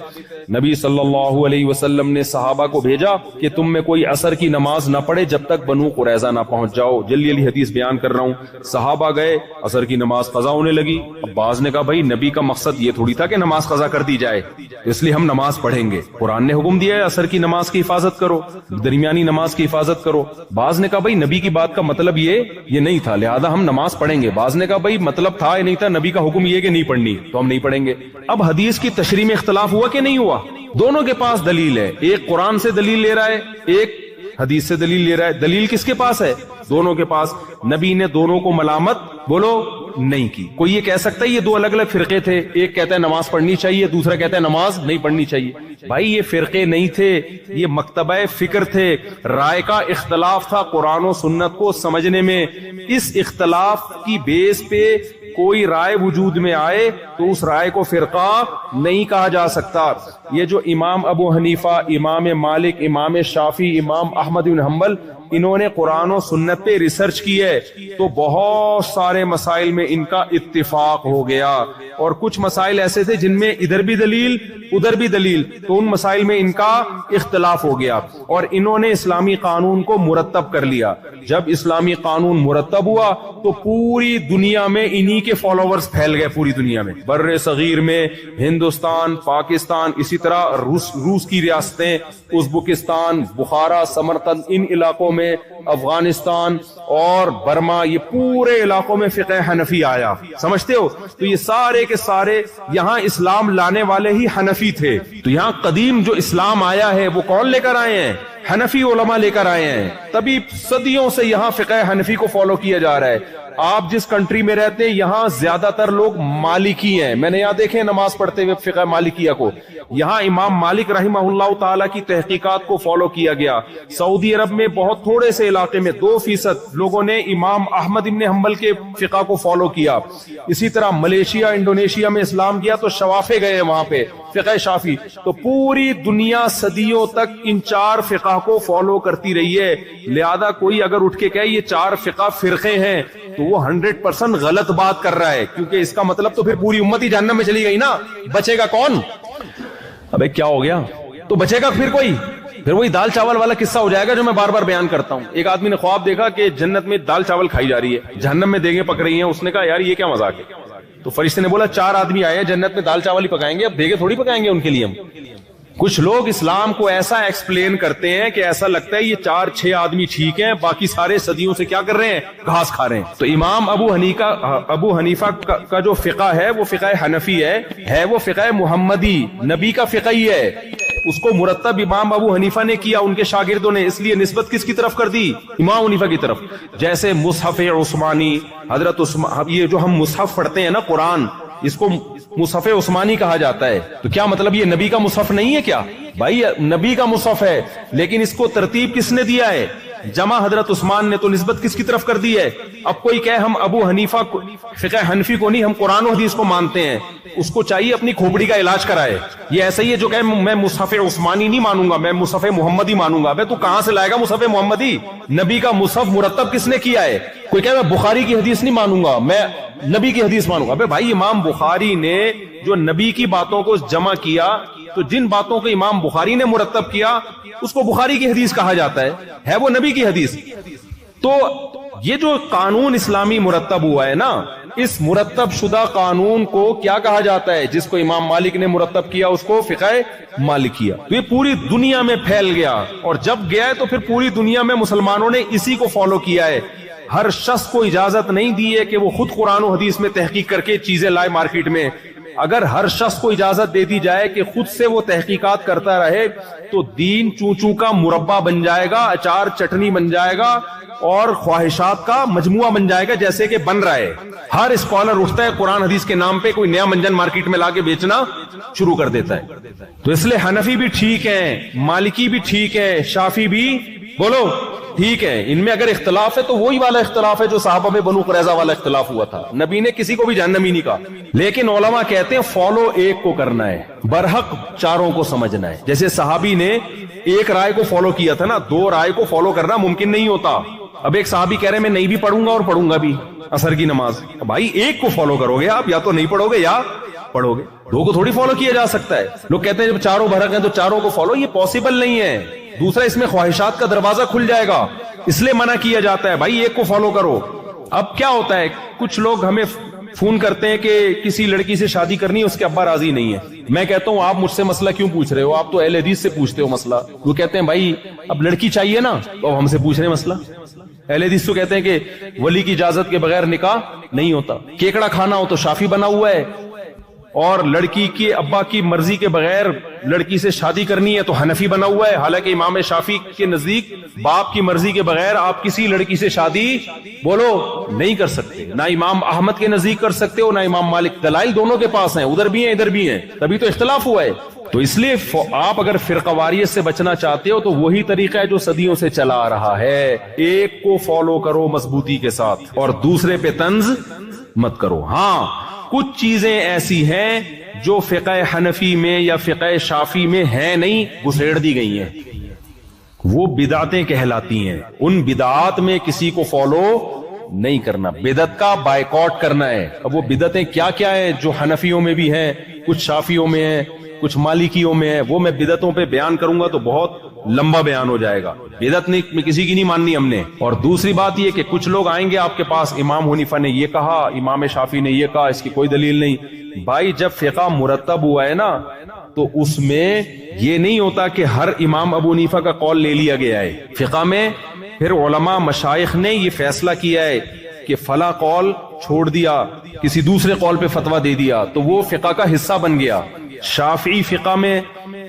S2: نبی صلی اللہ علیہ وسلم نے صحابہ کو بھیجا کہ تم میں کوئی عصر کی نماز نہ پڑھے جب تک بنو قریظہ نہ پہنچ جاؤ۔ جلدی جلدی حدیث بیان کر رہا ہوں۔ صحابہ گئے، عصر کی نماز قضا ہونے لگی۔ اب بعض نے کہا بھائی نبی کا مقصد یہ تھوڑی تھا کہ نماز قضا کر دی جائے، اس لیے ہم نماز پڑھیں گے، قرآن نے حکم دیا ہے عصر کی نماز کی حفاظت کرو، درمیانی نماز کی حفاظت کرو۔ بعض نے کہا بھائی نبی کی بات کا مطلب یہ نہیں تھا لہذا ہم نماز پڑھیں گے۔ بعض نے کہا بھائی مطلب تھا یا نہیں تھا، نبی کا حکم یہ کہ نہیں پڑھنی تو ہم نہیں پڑھیں گے۔ اب حدیث کی تشریح میں اختلاف ہوا کہ نہیں ہوا؟ دونوں کے پاس دلیل ہے، ایک قرآن سے دلیل لے رہا ہے، ایک حدیث سے دلیل لے رہا ہے۔ دلیل کس کے پاس ہے؟ دونوں کے پاس۔ نبی نے دونوں کو ملامت بولو نہیں کی۔ کوئی یہ کہہ سکتا ہے یہ 2 الگ الگ فرقے تھے، ایک کہتا ہے نماز پڑھنی چاہیے، دوسرا کہتا ہے نماز نہیں پڑھنی چاہیے۔ بھائی یہ فرقے نہیں تھے، یہ مکتبہ فکر تھے، رائے کا اختلاف تھا قرآن و سنت کو سمجھنے میں۔ اس اختلاف کی بیس پہ کوئی رائے وجود میں آئے تو اس رائے کو فرقہ نہیں کہا جا سکتا۔ یہ جو امام ابو حنیفہ، امام مالک، امام شافعی، امام احمد بن حنبل، انہوں نے قرآن و سنت پہ ریسرچ کی ہے تو بہت سارے مسائل میں ان کا اتفاق ہو گیا، اور کچھ مسائل ایسے تھے جن میں ادھر بھی دلیل ادھر بھی دلیل، تو ان مسائل میں ان کا اختلاف ہو گیا، اور انہوں نے اسلامی قانون کو مرتب کر لیا۔ جب اسلامی قانون مرتب ہوا تو پوری دنیا میں انہی کے فالوورز پھیل گئے، پوری دنیا میں، بر صغیر میں، ہندوستان، پاکستان، اسی طرح روس کی ریاستیں، ازبکستان، بخارا، سمرقند، ان علاقوں میں، افغانستان اور برما، یہ پورے علاقوں میں فقہ حنفی آیا۔ سمجھتے ہو؟ تو یہ سارے کے سارے یہاں اسلام لانے والے ہی حنفی تھے۔ تو یہاں قدیم جو اسلام آیا ہے وہ کون لے کر آئے ہیں؟ حنفی علماء لے کر آئے ہیں، تبھی صدیوں سے یہاں فقہ حنفی کو فالو کیا جا رہا ہے۔ آپ جس کنٹری میں رہتے ہیں یہاں زیادہ تر لوگ مالکی ہیں. میں نے یہاں دیکھے نماز پڑھتے ہوئے فقہ مالکیہ کو. یہاں امام مالک رحمہ اللہ تعالی کی تحقیقات کو فالو کیا گیا. سعودی عرب میں بہت تھوڑے سے علاقے میں 2% لوگوں نے امام احمد ابن حنبل کے فقہ کو فالو کیا. اسی طرح ملیشیا انڈونیشیا میں اسلام گیا تو شوافے گئے وہاں پہ فقہ شافی. تو پوری دنیا صدیوں تک ان 4 فقہ کو فالو کرتی رہی ہے. لہذا کوئی اگر اٹھ کے کہے یہ 4 فقہ فرقے ہیں تو وہ 100% غلط بات کر رہا ہے, کیونکہ اس کا مطلب تو پھر پوری امت ہی جہنم میں چلی گئی نا. بچے گا کون؟ ابے کیا ہو گیا؟ تو بچے گا پھر کوئی؟ پھر وہی دال چاول والا قصہ ہو جائے گا جو میں بار بار بیان کرتا ہوں. ایک آدمی نے خواب دیکھا کہ جنت میں دال چاول کھائی جا رہی ہے, جہنم میں دیگیں پک رہی ہیں. اس نے کہا یار یہ کیا مذاق ہے؟ تو فرشتے نے بولا 4 آدمی آئے ہیں جنت میں دال چاول ہی پکائیں گے, اب دیگیں تھوڑی پکائیں گے ان کے لیے ہم. کچھ لوگ اسلام کو ایسا ایکسپلین کرتے ہیں کہ ایسا لگتا ہے یہ 4-6 آدمی ٹھیک ہیں, باقی سارے صدیوں سے کیا کر رہے ہیں؟ گھاس کھا رہے ہیں. تو امام ابو حنیفہ کا جو فقہ ہے وہ فقہ حنفی ہے وہ فقہ محمدی, نبی کا فقہ ہی ہے. اس کو مرتب امام ابو حنیفہ نے کیا, ان کے شاگردوں نے. اس لیے نسبت کس کی طرف کر دی؟ امام حنیفہ کی طرف. جیسے مصحف عثمانی, حضرت عثمان, یہ جو ہم مصحف پڑھتے ہیں نا قرآن, اس کو مصحف عثمانی کہا جاتا ہے. تو کیا مطلب یہ نبی کا مصحف نہیں ہے کیا؟ بھائی نبی کا مصحف ہے, لیکن اس کو ترتیب کس نے دیا ہے؟ جمع حضرت عثمان نے. تو نسبت کس کی طرف کر دی ہے؟ اب کوئی کہے ہم ابو حنیفہ فقہ حنفی کو نہیں, ہم قرآن و حدیث کو مانتے ہیں, اس کو چاہیے اپنی کھوپڑی کا علاج کرائے. یہ ایسا ہی ہے جو کہے میں مصحف عثمانی نہیں مانوں گا, میں مصحف محمدی مانوں گا. تو کہاں سے لائے گا مصحف محمدی؟ نبی کا مصحف مرتب کس نے کیا ہے؟ کوئی کہے میں بخاری کی حدیث نہیں مانوں گا, میں نبی کی حدیث مانوں گا. بھائی امام بخاری نے جو نبی کی باتوں کو جمع کیا, تو جن باتوں کو امام بخاری نے مرتب کیا اس کو بخاری کی حدیث کہا جاتا ہے وہ نبی کی حدیث. تو یہ جو قانون اسلامی مرتب ہوا ہے نا, اس مرتب شدہ قانون کو کیا کہا جاتا ہے؟ جس کو امام مالک نے مرتب کیا اس کو فقہ مالکیہ. تو یہ پوری دنیا میں پھیل گیا, اور جب گیا ہے تو پھر پوری دنیا میں مسلمانوں نے اسی کو فالو کیا ہے. ہر شخص کو اجازت نہیں دی ہے کہ وہ خود قرآن و حدیث میں تحقیق کر کے چیزیں لائے مارکیٹ میں. اگر ہر شخص کو اجازت دے دی جائے کہ خود سے وہ تحقیقات کرتا رہے تو دین چوں کا مربع بن جائے گا, اچار چٹنی بن جائے گا, اور خواہشات کا مجموعہ بن جائے گا جیسے کہ بن رہا ہے. ہر اسکالر اٹھتا ہے قرآن حدیث کے نام پہ کوئی نیا منجن مارکیٹ میں لا کے بیچنا شروع کر دیتا ہے. تو اس لیے حنفی بھی ٹھیک ہے, مالکی بھی ٹھیک ہے, شافی بھی بولو ٹھیک ہے. ان میں اگر اختلاف ہے تو وہی والا اختلاف ہے جو صحابہ میں بنو قریظہ والا اختلاف ہوا تھا. نبی نے کسی کو بھی جہنمی نہیں کہا, لیکن علماء کہتے ہیں فالو ایک کو کرنا ہے, برحق 4 کو سمجھنا ہے. جیسے صحابی نے ایک رائے کو فالو کیا تھا نا, 2 رائے کو فالو کرنا ممکن نہیں ہوتا. اب ایک صحابی کہہ رہے میں نہیں بھی پڑھوں گا اور پڑھوں گا بھی عصر کی نماز. بھائی ایک کو فالو کرو گے آپ, یا تو نہیں پڑھو گے یا پڑھو گے, 2 کو تھوڑی فالو کیا جا سکتا ہے. لوگ کہتے ہیں جب 4 برحق ہیں تو 4 کو فالو, یہ پاسبل نہیں ہے. دوسرا اس میں خواہشات کا دروازہ کھل جائے گا, اس لیے منع کیا جاتا ہے بھائی ایک کو فالو کرو. اب کیا ہوتا ہے, کچھ لوگ ہمیں فون کرتے ہیں کہ کسی لڑکی سے شادی کرنی ہے, اس کے ابا راضی نہیں ہے. میں کہتا ہوں آپ مجھ سے مسئلہ کیوں پوچھ رہے ہو, آپ تو اہل حدیث سے پوچھتے ہو مسئلہ. وہ کہتے ہیں بھائی اب لڑکی چاہیے نا, تو اب ہم سے پوچھ رہے ہیں مسئلہ. اہل حدیث تو کہتے ہیں کہ ولی کی اجازت کے بغیر نکاح نہیں ہوتا. کیکڑا کھانا ہو تو شافی بنا ہوا ہے, اور لڑکی کے ابا کی مرضی کے بغیر لڑکی سے شادی کرنی ہے تو حنفی بنا ہوا ہے. حالانکہ امام شافی کے نزدیک باپ کی مرضی کے بغیر آپ کسی لڑکی سے شادی بولو نہیں کر سکتے. نہ امام احمد کے نزدیک کر سکتے ہو, نہ امام مالک. دلائل دونوں کے پاس ہیں, ادھر بھی ہیں ادھر بھی ہیں, تبھی تو اختلاف ہوا ہے. تو اس لیے آپ اگر فرقواریت سے بچنا چاہتے ہو تو وہی طریقہ ہے جو صدیوں سے چلا آ رہا ہے. ایک کو فالو کرو مضبوطی کے ساتھ, اور دوسرے پہ طنز مت کرو. ہاں کچھ چیزیں ایسی ہیں جو فقہ حنفی میں یا فقہ شافی میں ہیں نہیں, گھسیڑ دی گئی ہیں, وہ بدعتیں کہلاتی ہیں. ان بدعات میں کسی کو فالو نہیں کرنا, بدعت کا بائیکاٹ کرنا ہے. اب وہ بدعتیں کیا کیا ہیں جو حنفیوں میں بھی ہیں, کچھ شافیوں میں ہیں, کچھ مالکیوں میں ہے, وہ میں بدعتوں پہ بیان کروں گا تو بہت لمبا بیان ہو جائے گا. بدعت نہیں کسی کی نہیں ماننی ہم نے. اور دوسری بات یہ کہ کچھ لوگ آئیں گے آپ کے پاس, امام حنیفہ نے یہ کہا, امام شافی نے یہ کہا, اس کی کوئی دلیل نہیں. بھائی جب فقہ مرتب ہوا ہے نا تو اس میں یہ نہیں ہوتا کہ ہر امام ابو حنیفہ کا قول لے لیا گیا ہے. فقہ میں پھر علماء مشائخ نے یہ فیصلہ کیا ہے کہ فلاں قول چھوڑ دیا, کسی دوسرے قول پہ فتویٰ دے دیا تو وہ فقہ کا حصہ بن گیا. شافعی فقہ میں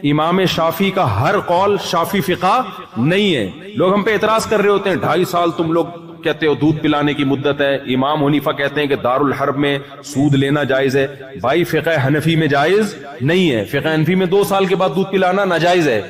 S2: امام شافی کا ہر قول شافی فقہ نہیں ہے. لوگ ہم پہ اعتراض کر رہے ہوتے ہیں 2.5 سال تم لوگ کہتے ہو دودھ پلانے کی مدت ہے، امام حنیفہ کہتے ہیں کہ دارالحرب میں سود لینا جائز ہے. بھائی فقہ حنفی میں جائز نہیں ہے، فقہ حنفی میں 2 سال کے بعد دودھ پلانا ناجائز ہے.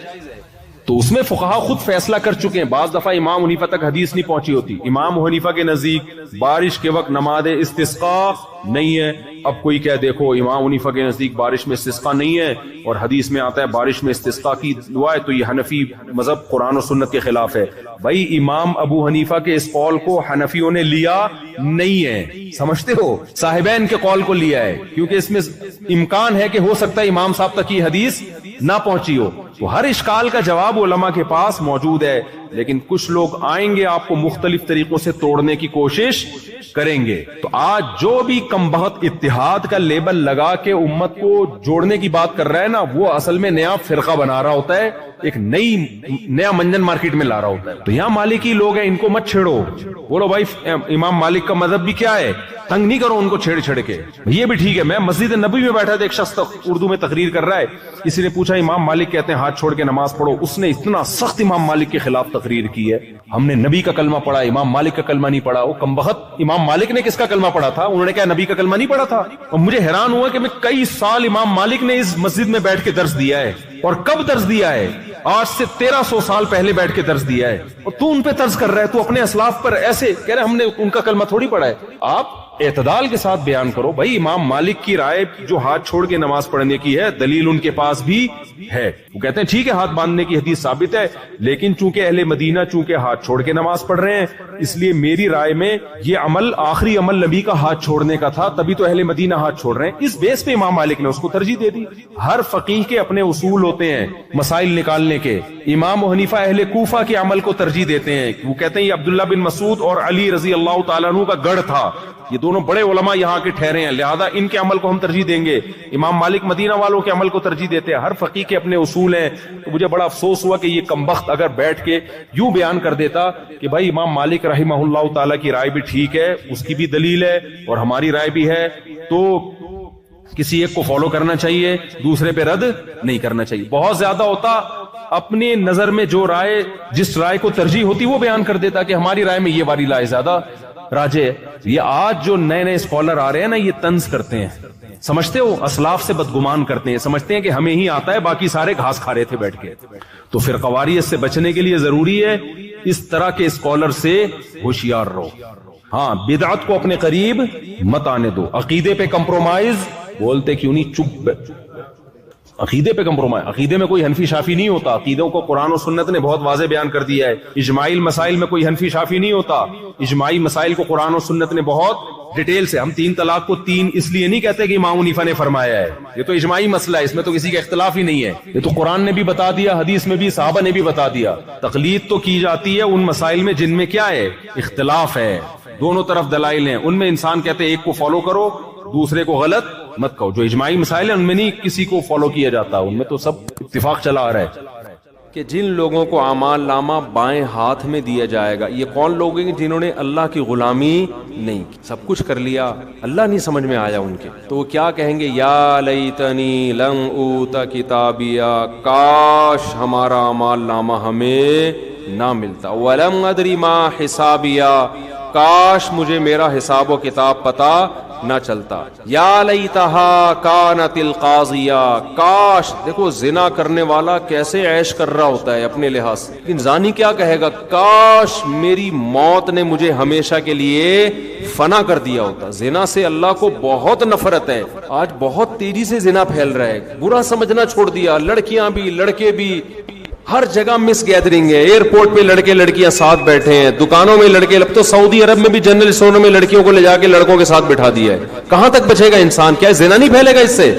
S2: تو اس میں فقہا خود فیصلہ کر چکے ہیں. بعض دفعہ امام حنیفہ تک حدیث نہیں پہنچی ہوتی. امام حنیفہ کے نزدیک بارش کے وقت نماز استسقاء نہیں ہے. اب کوئی کہہ دیکھو امام حنیفہ کے نزدیک بارش میں استسقاء نہیں ہے اور حدیث میں آتا ہے بارش میں استسقاء کی دعا ہے، تو یہ حنفی مذہب قرآن و سنت کے خلاف ہے. بھائی امام ابو حنیفہ کے اس قول کو حنفیوں نے لیا نہیں ہے، سمجھتے ہو، صاحبین کے قول کو لیا ہے، کیونکہ اس میں امکان ہے کہ ہو سکتا ہے امام صاحب تک یہ حدیث نہ پہنچی ہو. تو ہر اشکال کا جواب علماء کے پاس موجود ہے، لیکن کچھ لوگ آئیں گے آپ کو مختلف طریقوں سے توڑنے کی کوشش کریں گے. تو آج جو بھی کم بخت اتحاد کا لیبل لگا کے امت کو جوڑنے کی بات کر رہا ہے نا، وہ اصل میں نیا فرقہ بنا رہا ہوتا ہے، ایک نیا منجن مارکیٹ میں لا رہا ہوتا ہے. تو یہاں مالکی لوگ ہیں، ان کو مت چھیڑو. بولو بھائی امام مالک کا مذہب بھی کیا ہے، تنگ نہیں کرو ان کو چھیڑ چھڑ کے. یہ بھی ٹھیک ہے. میں مسجد نبوی میں بیٹھا تھا، ایک شخص اردو میں تقریر کر رہا ہے، کسی نے پوچھا امام مالک کہتے ہیں ہاتھ چھوڑ کے نماز پڑھو. اس نے اتنا سخت امام مالک کے خلاف تقریر کی ہے، ہم نے نبی کا کلمہ پڑھا، امام مالک کا کلمہ نہیں پڑھا. وہ کم بخت امام مالک نے کس کا کلمہ پڑھا تھا؟ انہوں نے کہا نبی کا کلمہ نہیں پڑھا تھا. اور مجھے حیران ہوا کہ میں کئی سال امام مالک نے اس مسجد میں بیٹھ کے درس دیا ہے. اور کب درس دیا ہے؟ آج سے 1300 سال پہلے بیٹھ کے درس دیا ہے. اور تو ان پہ طرز کر رہا ہے، تو اپنے اسلاف پر ایسے کہہ رہے ہم نے ان کا کلمہ تھوڑی پڑھا ہے. آپ اعتدال کے ساتھ بیان کرو. بھائی امام مالک کی رائے جو ہاتھ چھوڑ کے نماز پڑھنے کی ہے، دلیل ان کے پاس بھی ہے. وہ کہتے ہیں ٹھیک ہے ہاتھ باندھنے کی حدیث ثابت ہے، لیکن چونکہ اہل مدینہ چونکہ ہاتھ چھوڑ کے نماز پڑھ رہے ہیں، اس لیے میری رائے میں یہ عمل آخری عمل نبی کا ہاتھ چھوڑنے کا تھا، تبھی تو اہل مدینہ ہاتھ چھوڑ رہے ہیں. اس بیس پہ امام مالک نے اس کو ترجیح دے دی. ہر فقیہ کے اپنے اصول ہوتے ہیں مسائل نکالنے کے. امام حنیفہ اہل کوفہ کے عمل کو ترجیح دیتے ہیں. وہ کہتے ہیں یہ عبداللہ بن مسعود اور علی رضی اللہ تعالیٰ عنہ کا گڑھ تھا، یہ دونوں بڑے علماء یہاں کے ٹھہرے ہیں، لہذا ان کے عمل کو ہم ترجیح دیں گے. امام مالک مدینہ والوں کے عمل کو ترجیح دیتے ہیں. ہر فقیہ کے اپنے اصول ہیں. تو مجھے بڑا افسوس ہوا کہ یہ کمبخت اگر بیٹھ کے یوں بیان کر دیتا کہ بھائی امام مالک رحمہ اللہ تعالیٰ کی رائے بھی ٹھیک ہے، اس کی بھی دلیل ہے اور ہماری رائے بھی ہے، تو کسی ایک کو فالو کرنا چاہیے، دوسرے پہ رد نہیں کرنا چاہیے. بہت زیادہ ہوتا اپنے نظر میں جو رائے جس رائے کو ترجیح ہوتی وہ بیان کر دیتا کہ ہماری رائے میں یہ والی رائے زیادہ راجے ہے. یہ آج جو نئے نئے اسکالر آ رہے ہیں نا، یہ طنز کرتے ہیں، سمجھتے ہو، اسلاف سے بدگمان کرتے ہیں، سمجھتے ہیں کہ ہمیں ہی آتا ہے، باقی سارے گھاس کھا رہے تھے بیٹھ کے. تو فرقواریت سے بچنے کے لیے ضروری ہے اس طرح کے اسکالر سے ہوشیار رہو. ہاں بدعت کو اپنے قریب مت آنے دو. عقیدے پہ کمپرومائز بولتے کیوں نہیں، چپ. عقیدے پہ کمپرومائز، عقیدے میں کوئی حنفی شافی نہیں ہوتا. عقیدوں کو قرآن و سنت نے بہت واضح بیان کر دیا ہے. اجماعی مسائل میں کوئی حنفی شافی نہیں ہوتا. اجماعی مسائل کو قرآن و سنت نے بہت ڈیٹیل سے. ہم 3 طلاق کو 3 اس لیے نہیں کہتے کہ امام حنیفہ نے فرمایا ہے، یہ تو اجماعی مسئلہ ہے، اس میں تو کسی کا اختلاف ہی نہیں ہے. یہ تو قرآن نے بھی بتا دیا، حدیث میں بھی، صحابہ نے بھی بتا دیا. تقلید تو کی جاتی ہے ان مسائل میں جن میں کیا ہے، اختلاف ہے، دونوں طرف دلائل ہیں. ان میں انسان کہتے ہیں ایک کو فالو کرو، دوسرے کو غلط مت کہو. جو اجماعی مسائل ہیں ان میں نہیں کسی کو فالو کیا جاتا، ان میں تو سب اتفاق چلا آ رہا ہے.
S3: کہ جن لوگوں کو اعمال نامہ بائیں ہاتھ میں دیا جائے گا، یہ کون لوگ ہیں جنہوں نے اللہ کی غلامی نہیں کی، سب کچھ کر لیا، اللہ نہیں سمجھ میں آیا ان کے، تو وہ کیا کہیں گے، یا لیتنی لم اوت کتابیا، کاش ہمارا اعمال نامہ ہمیں نہ ملتا، ولم ادری ما حسابیا، کاش مجھے میرا حساب و کتاب پتہ نہ چلتا، یا لیتہا کانت القاضیہ، کاش. دیکھو زنا کرنے والا کیسے عیش کر رہا ہوتا ہے اپنے لحاظ سے، لیکن زانی کیا کہے گا، کاش میری موت نے مجھے ہمیشہ کے لیے فنا کر دیا ہوتا. زنا سے اللہ کو بہت نفرت ہے. آج بہت تیزی سے زنا پھیل رہا ہے، برا سمجھنا چھوڑ دیا، لڑکیاں بھی لڑکے بھی، ہر جگہ مس گیدرنگ ہے. ایئرپورٹ پہ لڑکے لڑکیاں ساتھ بیٹھے ہیں، دکانوں میں لڑکے، اب تو سعودی عرب میں بھی جنرل اسٹوروں میں لڑکیوں کو لے جا کے لڑکوں کے ساتھ بٹھا دیا ہے. کہاں تک بچے گا انسان؟ کیا زنا نہیں پھیلے گا اس سے؟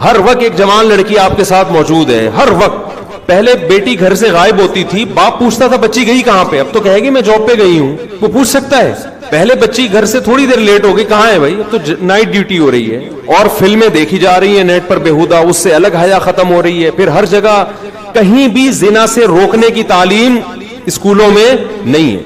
S3: ہر وقت ایک جوان لڑکی آپ کے ساتھ موجود ہے، ہر وقت. پہلے بیٹی گھر سے غائب ہوتی تھی، باپ پوچھتا تھا بچی گئی کہاں پہ، اب تو کہے گی میں جاب پہ گئی ہوں، وہ پوچھ سکتا ہے. پہلے بچی گھر سے تھوڑی دیر لیٹ ہو گئی، کہاں ہے بھائی، اب تو نائٹ ڈیوٹی ہو رہی ہے. اور فلمیں دیکھی جا رہی ہیں نیٹ پر بیہودہ، اس سے الگ حیا ختم ہو رہی ہے. پھر ہر جگہ کہیں بھی زنا سے روکنے کی تعلیم اسکولوں میں نہیں ہے.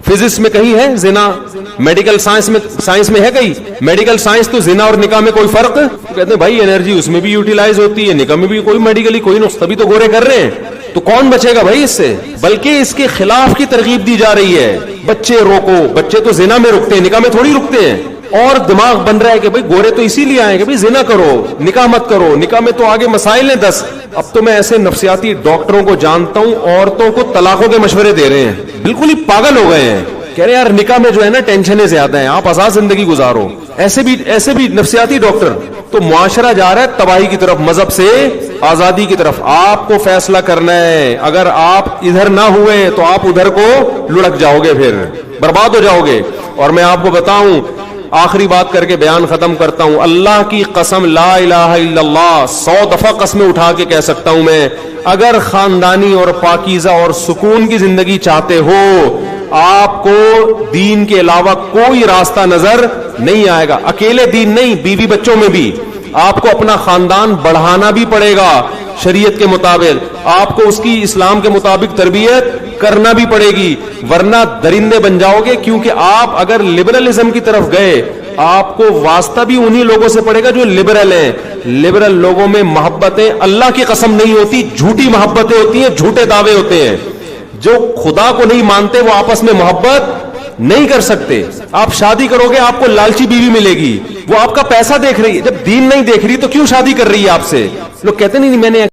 S3: فزکس میں کہیں ہے زنا، میڈیکل سائنس میں ہے کہیں، میڈیکل سائنس تو زنا اور نکاح میں کوئی فرق، کہتے ہیں بھائی انرجی اس میں بھی یوٹیلائز ہوتی ہے، نکاح میں بھی کوئی میڈیکلی کوئی نقص، تبھی تو گورے کر رہے ہیں. تو کون بچے گا بھائی اس سے؟ بلکہ اس کے خلاف کی ترغیب دی جا رہی ہے، بچے روکو، بچے تو زنا میں رکتے ہیں، نکاح میں تھوڑی رکتے ہیں. اور دماغ بن رہا ہے کہ بھائی گورے تو اسی لیے آئیں کہ بھائی زنا کرو، نکاح مت کرو، نکاح میں تو آگے مسائل ہیں 10. اب تو میں ایسے نفسیاتی ڈاکٹروں کو جانتا ہوں عورتوں کو طلاقوں کے مشورے دے رہے ہیں، بالکل ہی پاگل ہو گئے ہیں، کہہ رہے ہیں یار نکاح میں جو ہے نا ٹینشنیں زیادہ ہیں، آپ آزاد زندگی گزارو. ایسے بھی نفسیاتی ڈاکٹر. تو معاشرہ جا رہا ہے تباہی کی طرف، مذہب سے آزادی کی طرف. آپ کو فیصلہ کرنا ہے، اگر آپ ادھر نہ ہوئے تو آپ ادھر کو لڑک جاؤ گے، پھر برباد ہو جاؤ گے. اور میں آپ کو بتاؤں، آخری بات کر کے بیان ختم کرتا ہوں، اللہ کی قسم لا الہ الا اللہ 100 دفعہ قسمیں اٹھا کے کہہ سکتا ہوں میں، اگر خاندانی اور پاکیزہ اور سکون کی زندگی چاہتے ہو، آپ کو دین کے علاوہ کوئی راستہ نظر نہیں آئے گا. اکیلے دین نہیں، بیوی بچوں میں بھی آپ کو اپنا خاندان بڑھانا بھی پڑے گا شریعت کے مطابق، آپ کو اس کی اسلام کے مطابق تربیت کرنا بھی پڑے گی، ورنہ درندے بن جاؤ گے. کیونکہ آپ اگر لبرلزم کی طرف گئے، آپ کو واسطہ بھی انہی لوگوں سے پڑے گا جو لبرل ہیں. لبرل لوگوں میں محبتیں اللہ کی قسم نہیں ہوتی، جھوٹی محبتیں ہوتی ہیں، جھوٹے دعوے ہوتے ہیں. جو خدا کو نہیں مانتے وہ آپس میں محبت نہیں کر سکتے. آپ شادی کرو گے آپ کو لالچی بیوی ملے گی، وہ آپ کا پیسہ دیکھ رہی ہے. جب دین نہیں دیکھ رہی تو کیوں شادی کر رہی ہے آپ سے؟ لوگ کہتے نہیں میں نے